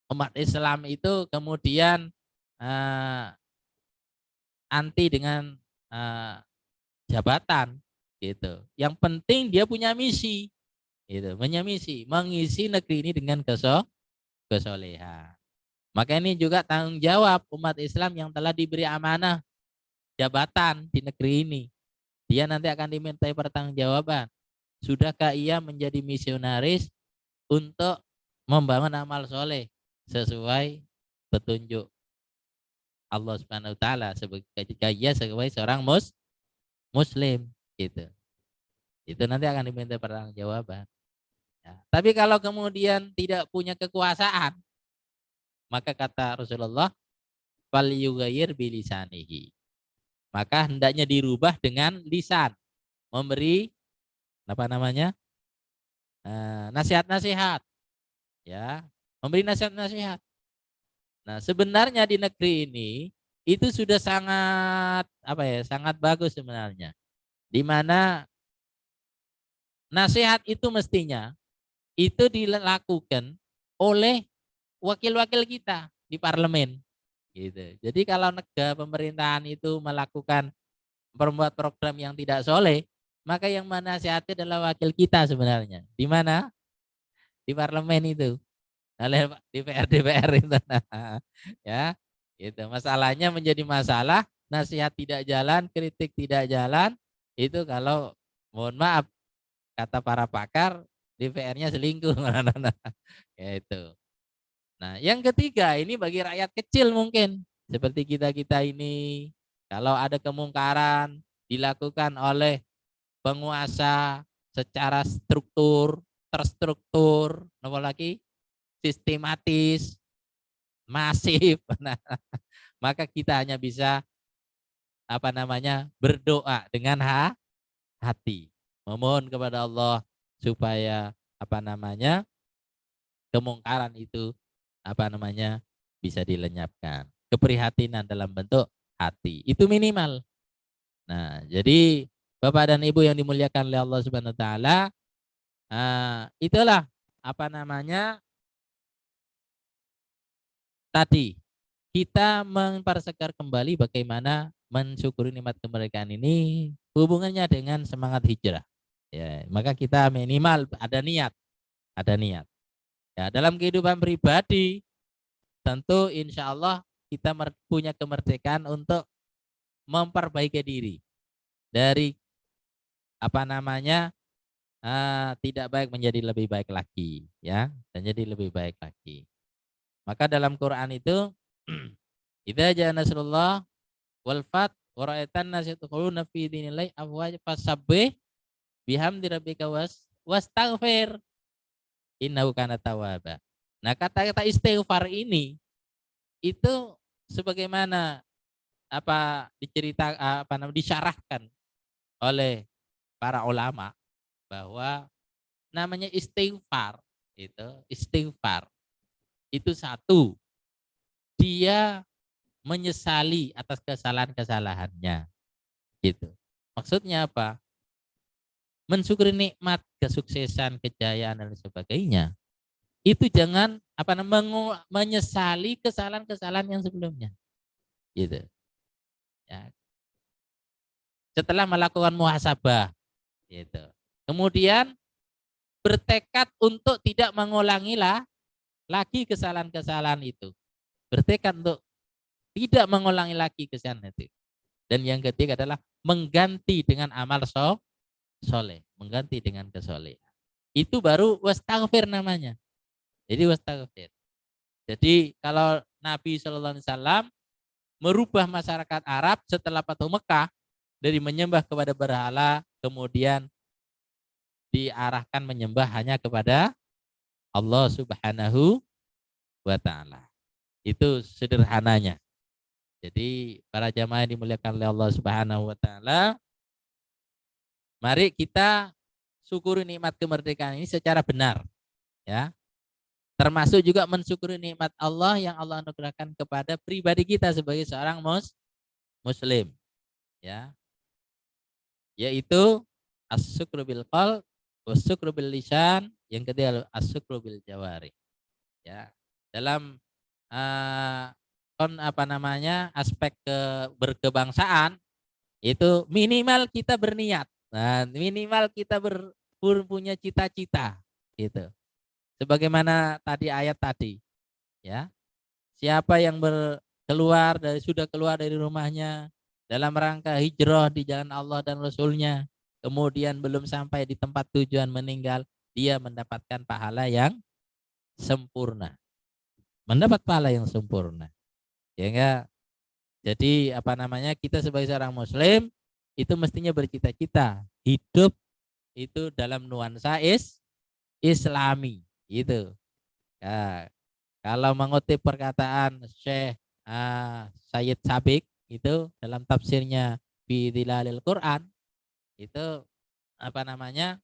umat Islam itu kemudian anti dengan jabatan gitu. Yang penting dia punya misi. Gitu, punya misi mengisi negeri ini dengan kesolehan. Maka ini juga tanggung jawab umat Islam yang telah diberi amanah jabatan di negeri ini. Dia nanti akan dimintai pertanggungjawaban. Sudahkah ia menjadi misionaris untuk membangun amal soleh sesuai petunjuk Allah Subhanahu wa taala ketika ia sebagai seorang muslim gitu. Itu nanti akan diminta pertanggungjawaban. Ya. Tapi kalau kemudian tidak punya kekuasaan, maka kata Rasulullah, fal yughayyir bilisanihi. Maka hendaknya dirubah dengan lisan, memberi apa namanya? Nasihat-nasihat. Ya, memberi nasihat-nasihat. Nah, sebenarnya di negeri ini itu sudah sangat sangat bagus sebenarnya. Di mana nasihat itu mestinya itu dilakukan oleh wakil-wakil kita di parlemen. Gitu. Jadi kalau negara pemerintahan itu melakukan membuat program yang tidak soleh, maka yang menasihati adalah wakil kita sebenarnya. Di mana? Di parlemen itu. Oleh DPR itu. Ya, itu masalahnya menjadi masalah, nasihat tidak jalan, kritik tidak jalan, itu kalau mohon maaf kata para pakar DPR-nya selingkuh. Ya itu. Nah, yang ketiga ini bagi rakyat kecil mungkin seperti kita ini, kalau ada kemungkaran dilakukan oleh penguasa secara terstruktur, apa lagi? Sistematis, masif. Nah, maka kita hanya bisa berdoa dengan hati. memohon kepada Allah supaya apa namanya kemungkaran itu apa namanya bisa dilenyapkan. Keprihatinan dalam bentuk hati itu minimal. Nah, jadi Bapak dan Ibu yang dimuliakan oleh Allah Subhanahu wa taala, itulah apa namanya tadi kita mempersekar kembali bagaimana mensyukuri nikmat kemerdekaan ini hubungannya dengan semangat hijrah. Ya, maka kita minimal ada niat, ada niat. Ya, dalam kehidupan pribadi tentu insya Allah kita punya kemerdekaan untuk memperbaiki diri dari apa namanya tidak baik menjadi lebih baik lagi, ya, dan jadi lebih baik lagi. Maka dalam Quran itu idza jaa nasrullah wal fath wa ra'aitan nas yadkhuluna fi dinillahi afwaja fasabbih bihamdi rabbika wastaghfir innahu kana tawwaba. Nah, kata-kata istighfar ini itu sebagaimana apa dicerita apa namanya disyarahkan oleh para ulama bahwa namanya istighfar itu satu, dia menyesali atas kesalahan-kesalahannya gitu. Maksudnya apa? Mensyukuri nikmat, kesuksesan, kejayaan dan sebagainya. Itu jangan apa namanya menyesali kesalahan-kesalahan yang sebelumnya. Gitu. Ya. Setelah melakukan muhasabah gitu. Kemudian bertekad untuk tidak mengulangi lagi kesalahan-kesalahan itu. Bertekad untuk tidak mengulangi lagi kesalahan itu. Dan yang ketiga adalah mengganti dengan amal soleh, mengganti dengan kesolehan. Itu baru wastaghfir namanya. Jadi wastaghfir. Jadi kalau Nabi Shallallahu Alaihi Wasallam merubah masyarakat Arab setelah Fathu Mekah dari menyembah kepada berhala kemudian diarahkan menyembah hanya kepada Allah Subhanahu wa taala. Itu sederhananya. Jadi para jamaah yang dimuliakan oleh Allah Subhanahu wa taala, mari kita syukuri nikmat kemerdekaan ini secara benar, ya. Termasuk juga mensyukuri nikmat Allah yang Allah anugerahkan kepada pribadi kita sebagai seorang muslim, ya. Yaitu as-syukru bil qalb, was-syukru bil lisan, yang ketiga as-syukru bil jawari. Ya. Dalam apa namanya aspek berkebangsaan itu minimal kita berniat. Nah, minimal kita punya cita-cita gitu. Sebagaimana tadi ayat tadi, ya. Siapa yang sudah keluar dari rumahnya dalam rangka hijrah di jalan Allah dan Rasul-Nya, kemudian belum sampai di tempat tujuan meninggal, dia mendapatkan pahala yang sempurna. Mendapat pahala yang sempurna. Ya enggak? Jadi apa namanya kita sebagai seorang muslim itu mestinya bercita-cita hidup itu dalam nuansa islami gitu. Ya, kalau mengutip perkataan Syekh Sayyid Sabiq itu dalam tafsirnya Fi Dhilalil Quran itu apa namanya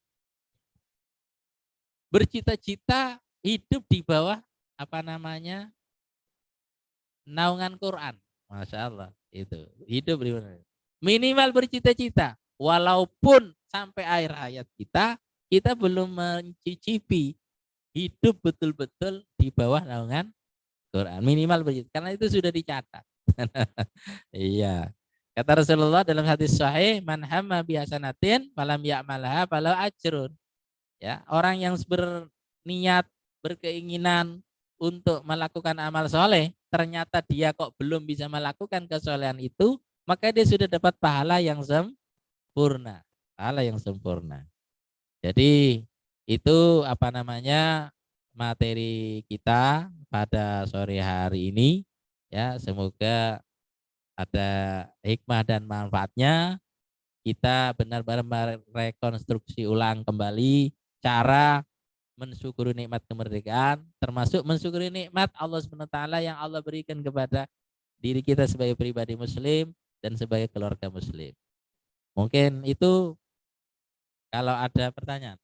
bercita-cita hidup di bawah apa namanya naungan Quran. Masya Allah itu hidup di mana minimal bercita-cita walaupun sampai akhir hayat kita belum mencicipi hidup betul-betul di bawah naungan Quran minimal bercita karena itu sudah dicatat. Iya, kata Rasulullah dalam hadis sahih man hamma bihasanatin falam ya'malha falau ajrun. Ya, orang yang berniat berkeinginan untuk melakukan amal soleh ternyata dia kok belum bisa melakukan kesolehan itu, maka dia sudah dapat pahala yang sempurna. Pahala yang sempurna. Jadi itu apa namanya materi kita pada sore hari ini. Ya, semoga ada hikmah dan manfaatnya. Kita benar-benar merekonstruksi ulang kembali cara mensyukuri nikmat kemerdekaan, termasuk mensyukuri nikmat Allah SWT yang Allah berikan kepada diri kita sebagai pribadi muslim dan sebagai keluarga muslim. Mungkin itu Kalau ada pertanyaan,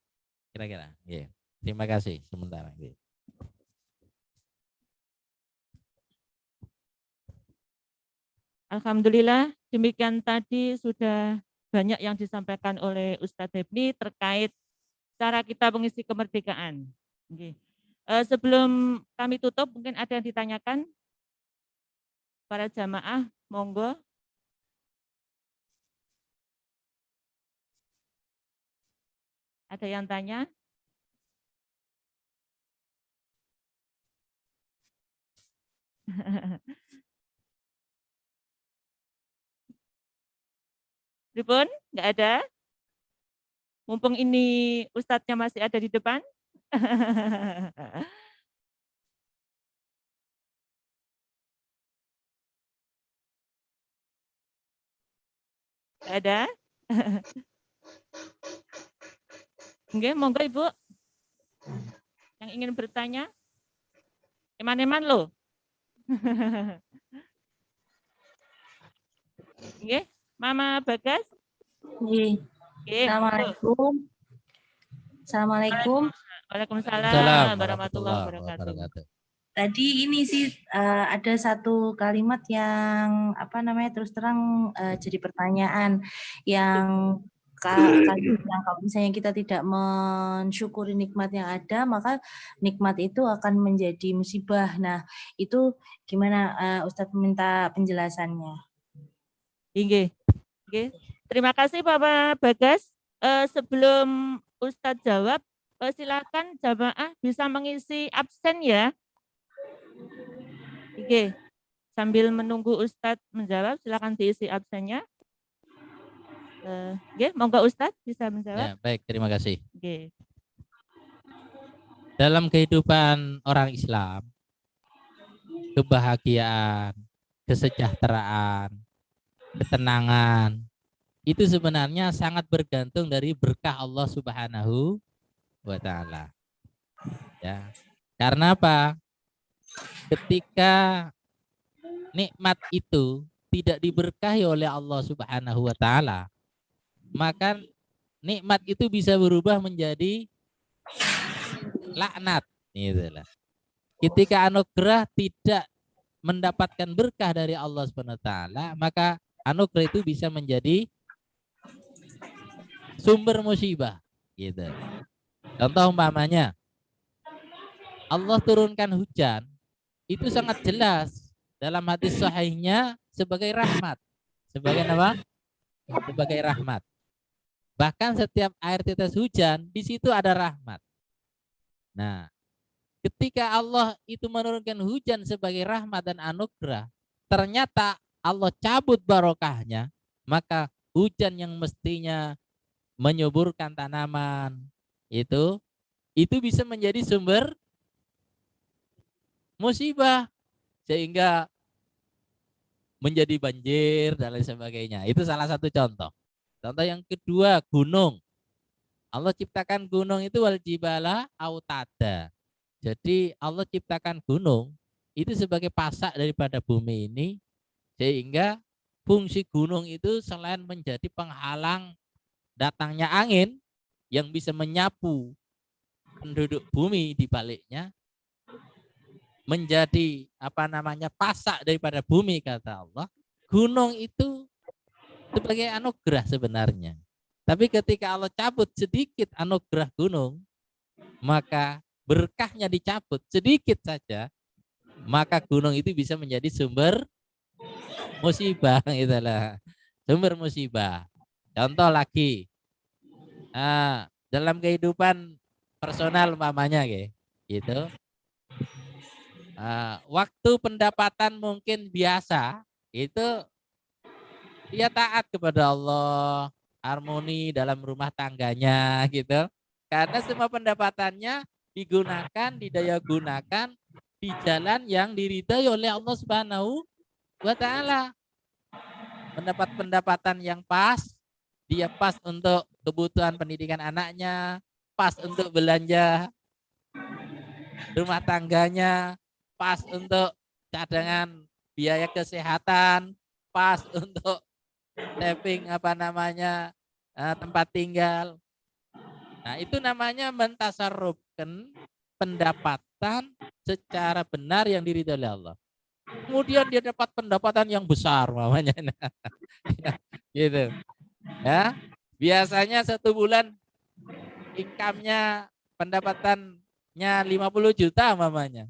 kira-kira. Iya. Terima kasih sementara. Iya. Alhamdulillah, demikian tadi sudah banyak yang disampaikan oleh Ustadz Hebni terkait cara kita mengisi kemerdekaan. Oke. Sebelum kami tutup, mungkin ada yang ditanyakan para jamaah, monggo. Ada yang tanya? Ribun? Nggak ada? Mumpung ini Ustadznya masih ada di depan. Nggak ada? Oke, monggo Ibu. Yang ingin bertanya? Eman-eman loh. Oke, Mama Bagas. Oke. Oke, Assalamualaikum. Assalamualaikum. Waalaikumsalam warahmatullahi wabarakatuh. Tadi ini sih ada satu kalimat yang terus terang jadi pertanyaan yang kalau misalnya kita tidak mensyukuri nikmat yang ada, maka nikmat itu akan menjadi musibah. Nah, itu gimana Ustadz minta penjelasannya? Oke. Terima kasih Bapak Bagas. Sebelum Ustadz jawab, silakan jamaah bisa mengisi absen ya. Oke. Sambil menunggu Ustadz menjawab, silakan diisi absennya. Oke, monggo Ustadz bisa menjawab. Ya, baik, terima kasih. Oke. Dalam kehidupan orang Islam, kebahagiaan, kesejahteraan, ketenangan, itu sebenarnya sangat bergantung dari berkah Allah Subhanahu wa Ta'ala. Ya. Karena apa? Ketika nikmat itu tidak diberkahi oleh Allah Subhanahu wa Ta'ala, maka nikmat itu bisa berubah menjadi laknat. Ketika anugerah tidak mendapatkan berkah dari Allah Subhanahu wa Ta'ala, maka anugerah itu bisa menjadi sumber musibah. Gitu. Contoh umpamanya, Allah turunkan hujan, itu sangat jelas dalam hadis sahihnya sebagai rahmat. Sebagai apa? Sebagai rahmat. Bahkan setiap air tetes hujan, di situ ada rahmat. Nah, ketika Allah itu menurunkan hujan sebagai rahmat dan anugerah, ternyata Allah cabut barokahnya, maka hujan yang mestinya menyuburkan tanaman, itu bisa menjadi sumber musibah, sehingga menjadi banjir dan lain sebagainya. Itu salah satu contoh. Contoh yang kedua, gunung. Allah ciptakan gunung itu wal jibala autada. Jadi Allah ciptakan gunung itu sebagai pasak daripada bumi ini, sehingga fungsi gunung itu selain menjadi penghalang datangnya angin yang bisa menyapu penduduk bumi di baliknya, menjadi pasak daripada bumi, kata Allah. Gunung itu sebagai anugerah sebenarnya. Tapi ketika Allah cabut sedikit anugerah gunung, maka berkahnya dicabut sedikit saja, maka gunung itu bisa menjadi sumber musibah. Itulah sumber musibah. Contoh lagi, dalam kehidupan personal umpamanya gitu. Waktu pendapatan mungkin biasa, itu dia taat kepada Allah, harmoni dalam rumah tangganya gitu. Karena semua pendapatannya digunakan, didaya gunakan di jalan yang diridhai oleh Allah Subhanahu wa Ta'ala. Mendapat pendapatan yang pas, dia pas untuk kebutuhan pendidikan anaknya, pas untuk belanja rumah tangganya, pas untuk cadangan biaya kesehatan, pas untuk saving tempat tinggal. Nah, itu namanya mentasarrufkan pendapatan secara benar yang diridhoi oleh Allah. Kemudian dia dapat pendapatan yang besar mamanya. Gitu. Ya. Biasanya 1 bulan income-nya pendapatannya 50 juta mamanya.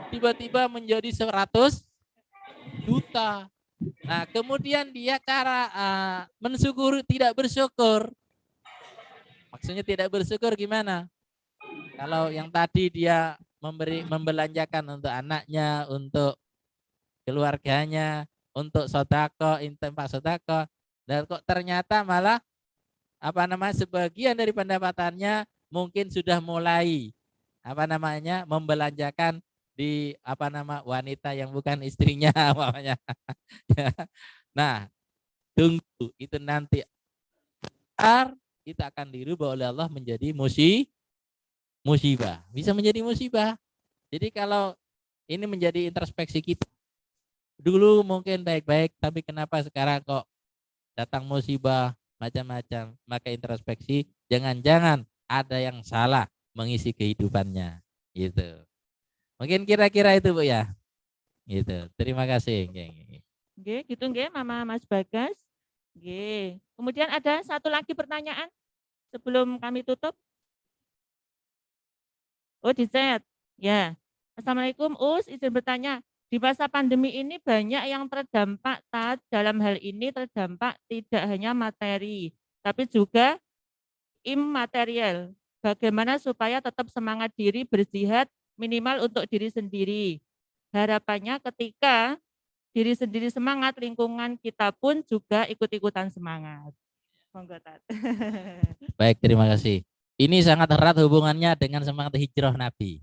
Tiba-tiba menjadi 100 juta. Nah, kemudian dia cara mensyukur tidak bersyukur. Maksudnya tidak bersyukur gimana? Kalau yang tadi dia membelanjakan untuk anaknya, untuk keluarganya, untuk sodako, tempat sodako, dan kok ternyata malah sebagian dari pendapatannya mungkin sudah mulai membelanjakan di wanita yang bukan istrinya mamanya. Nah, tunggu itu nanti kita akan dirubah oleh Allah menjadi musibah. Bisa menjadi musibah. Jadi kalau ini menjadi introspeksi kita. Dulu mungkin baik-baik, tapi kenapa sekarang kok datang musibah macam-macam? Maka introspeksi, jangan-jangan ada yang salah mengisi kehidupannya. Gitu. Mungkin kira-kira itu Bu ya. Gitu. Terima kasih. Oke, gitu nggih Mama Mas Bagas. Oke. Kemudian ada satu lagi pertanyaan sebelum kami tutup. Oh, di chat. Ya. Assalamualaikum Us, izin bertanya. Di masa pandemi ini banyak yang terdampak, dalam hal ini terdampak tidak hanya materi, tapi juga imaterial. Bagaimana supaya tetap semangat diri berjihad minimal untuk diri sendiri. Harapannya ketika diri sendiri semangat, lingkungan kita pun juga ikut-ikutan semangat. Monggo Tat. Baik, terima kasih. Ini sangat erat hubungannya dengan semangat hijrah Nabi.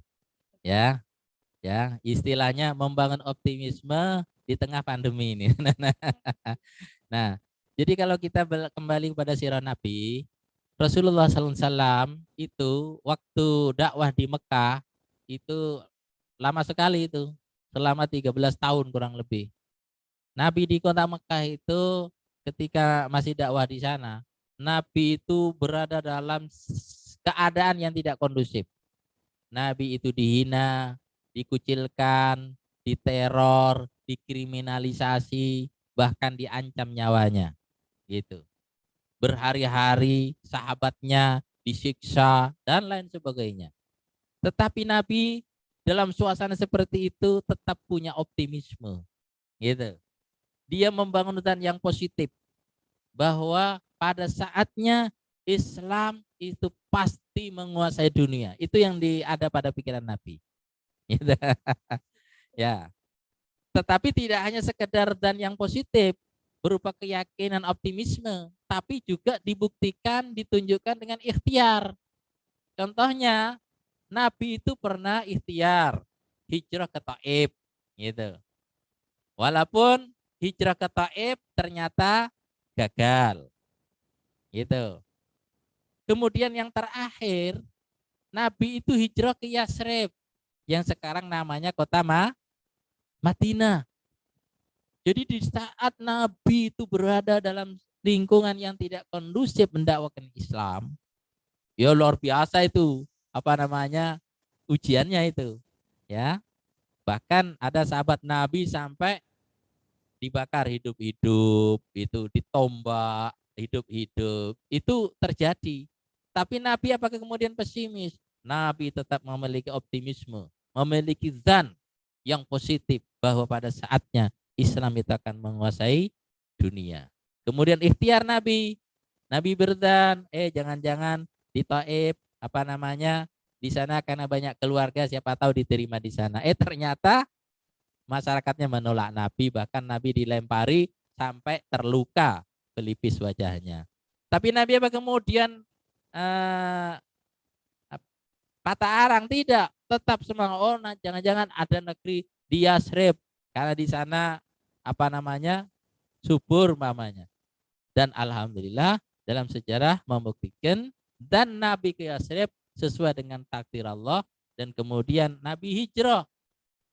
Ya, istilahnya membangun optimisme di tengah pandemi ini. Nah, jadi kalau kita kembali kepada sirah Nabi, Rasulullah SAW itu waktu dakwah di Mekah itu lama sekali itu, selama 13 tahun kurang lebih. Nabi di kota Mekah itu ketika masih dakwah di sana, Nabi itu berada dalam keadaan yang tidak kondusif. Nabi itu dihina, dikucilkan, diteror, dikriminalisasi, bahkan diancam nyawanya. Gitu. Berhari-hari sahabatnya disiksa dan lain sebagainya. Tetapi Nabi dalam suasana seperti itu tetap punya optimisme. Gitu. Dia membangun hutan yang positif bahwa pada saatnya Islam itu pasti menguasai dunia. Itu yang ada pada pikiran Nabi. Gitu. Ya. Tetapi tidak hanya sekedar dan yang positif berupa keyakinan optimisme, tapi juga dibuktikan, ditunjukkan dengan ikhtiar. Contohnya, Nabi itu pernah ikhtiar hijrah ke Taif, gitu. Walaupun hijrah ke Taif ternyata gagal, gitu. Kemudian yang terakhir, Nabi itu hijrah ke Yasrib, yang sekarang namanya kota Madinah. Jadi di saat Nabi itu berada dalam lingkungan yang tidak kondusif mendakwakan Islam, ya luar biasa itu ujiannya itu, ya. Bahkan ada sahabat Nabi sampai dibakar hidup-hidup, itu ditombak hidup-hidup, itu terjadi. Tapi Nabi apakah kemudian pesimis? Nabi tetap memiliki optimisme, memiliki zan yang positif bahwa pada saatnya Islam itu akan menguasai dunia. Kemudian ikhtiar Nabi berzan, jangan-jangan di Taif di sana karena banyak keluarga, siapa tahu diterima di sana. Ternyata masyarakatnya menolak Nabi, bahkan Nabi dilempari sampai terluka pelipis wajahnya. Tapi Nabi apa kemudian patah arang? Tidak, tetap semangat. Jangan-jangan ada negeri di Yasrib karena di sana subur mamanya. Dan alhamdulillah dalam sejarah membuktikan dan Nabi ke Yasrib sesuai dengan takdir Allah, dan kemudian Nabi hijrah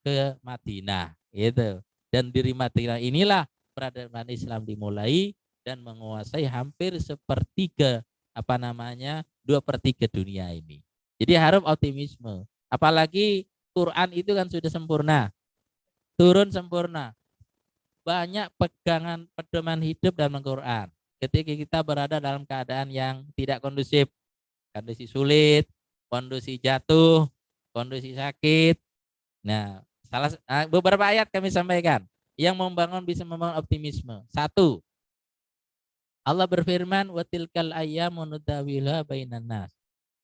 ke Madinah, gitu. Dan dari Madinah inilah peradaban Islam dimulai dan menguasai hampir sepertiga 2/3 dunia ini. Jadi harus optimisme. Apalagi Quran itu kan sudah sempurna, turun sempurna. Banyak pegangan pedoman hidup dalam Quran. Ketika kita berada dalam keadaan yang tidak kondusif, kondisi sulit, kondisi jatuh, kondisi sakit. Nah, beberapa ayat kami sampaikan yang bisa membangun optimisme. 1. Allah berfirman, "Wa tilkal ayyamu nudawiluha bainan nas."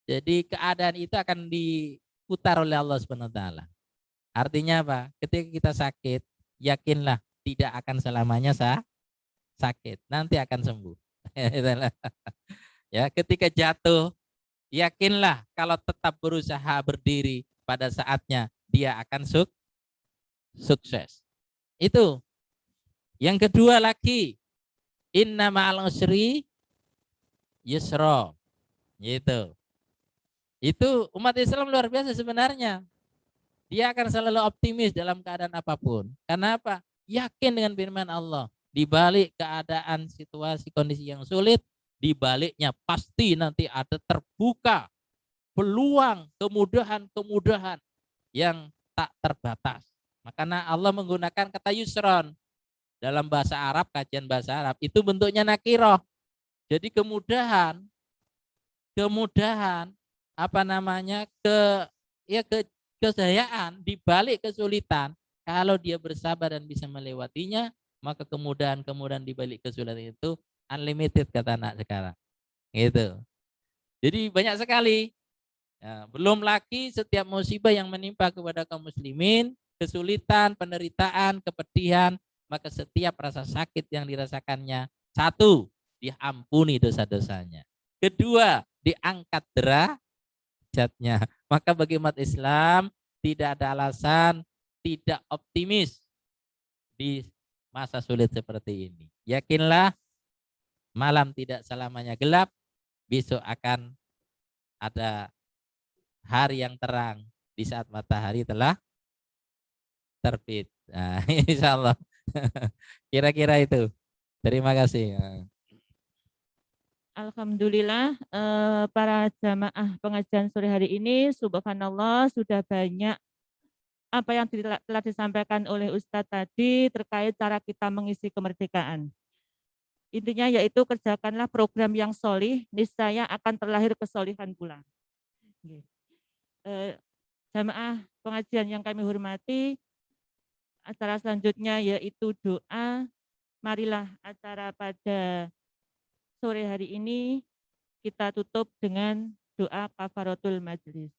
Jadi keadaan itu akan diputar oleh Allah Subhanahu wa taala. Artinya apa? Ketika kita sakit, yakinlah tidak akan selamanya sakit. Nanti akan sembuh. Ya, ketika jatuh, yakinlah kalau tetap berusaha berdiri, pada saatnya dia akan sukses. Itu. Yang kedua lagi, inna ma'al usri yusra. Gitu. Itu umat Islam luar biasa sebenarnya. Dia akan selalu optimis dalam keadaan apapun. Karena apa? Yakin dengan firman Allah. Di balik keadaan situasi kondisi yang sulit, di baliknya pasti nanti ada terbuka peluang kemudahan yang tak terbatas. Makanya Allah menggunakan kata yusron. Dalam bahasa Arab, kajian bahasa Arab, itu bentuknya nakiroh. Jadi kemudahan, kejayaan di balik kesulitan, kalau dia bersabar dan bisa melewatinya, maka kemudahan di balik kesulitan itu unlimited, kata anak sekarang. Gitu. Jadi banyak sekali. Ya, belum lagi setiap musibah yang menimpa kepada kaum muslimin, kesulitan, penderitaan, kepedihan, maka setiap rasa sakit yang dirasakannya, 1, diampuni dosa-dosanya. 2, diangkat derajatnya. Maka bagi umat Islam tidak ada alasan tidak optimis di masa sulit seperti ini. Yakinlah malam tidak selamanya gelap, besok akan ada hari yang terang di saat matahari telah terbit. Nah, insya Allah. Kira-kira itu. Terima kasih. Alhamdulillah, para jamaah pengajian sore hari ini, subhanallah, sudah banyak apa yang telah disampaikan oleh Ustadz tadi terkait cara kita mengisi kemerdekaan. Intinya yaitu kerjakanlah program yang solih, niscaya akan terlahir kesolihan pula. Jamaah pengajian yang kami hormati, acara selanjutnya yaitu doa. Marilah acara pada sore hari ini kita tutup dengan doa kafaratul majlis.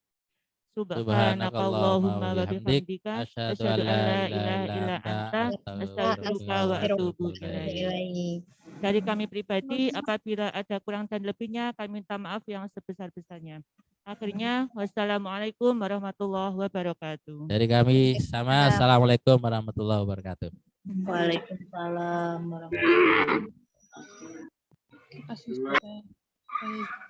Subhanakallahumma wa bihamdika asyhadu an la ilaha illa anta astaghfiruka wa atubu ilaik. Dari kami pribadi, apabila ada kurang dan lebihnya, kami minta maaf yang sebesar-besarnya. Akhirnya, wassalamualaikum warahmatullahi wabarakatuh. Dari kami sama, assalamualaikum warahmatullahi wabarakatuh. Waalaikumsalam warahmatullahi wabarakatuh. Terima kasih.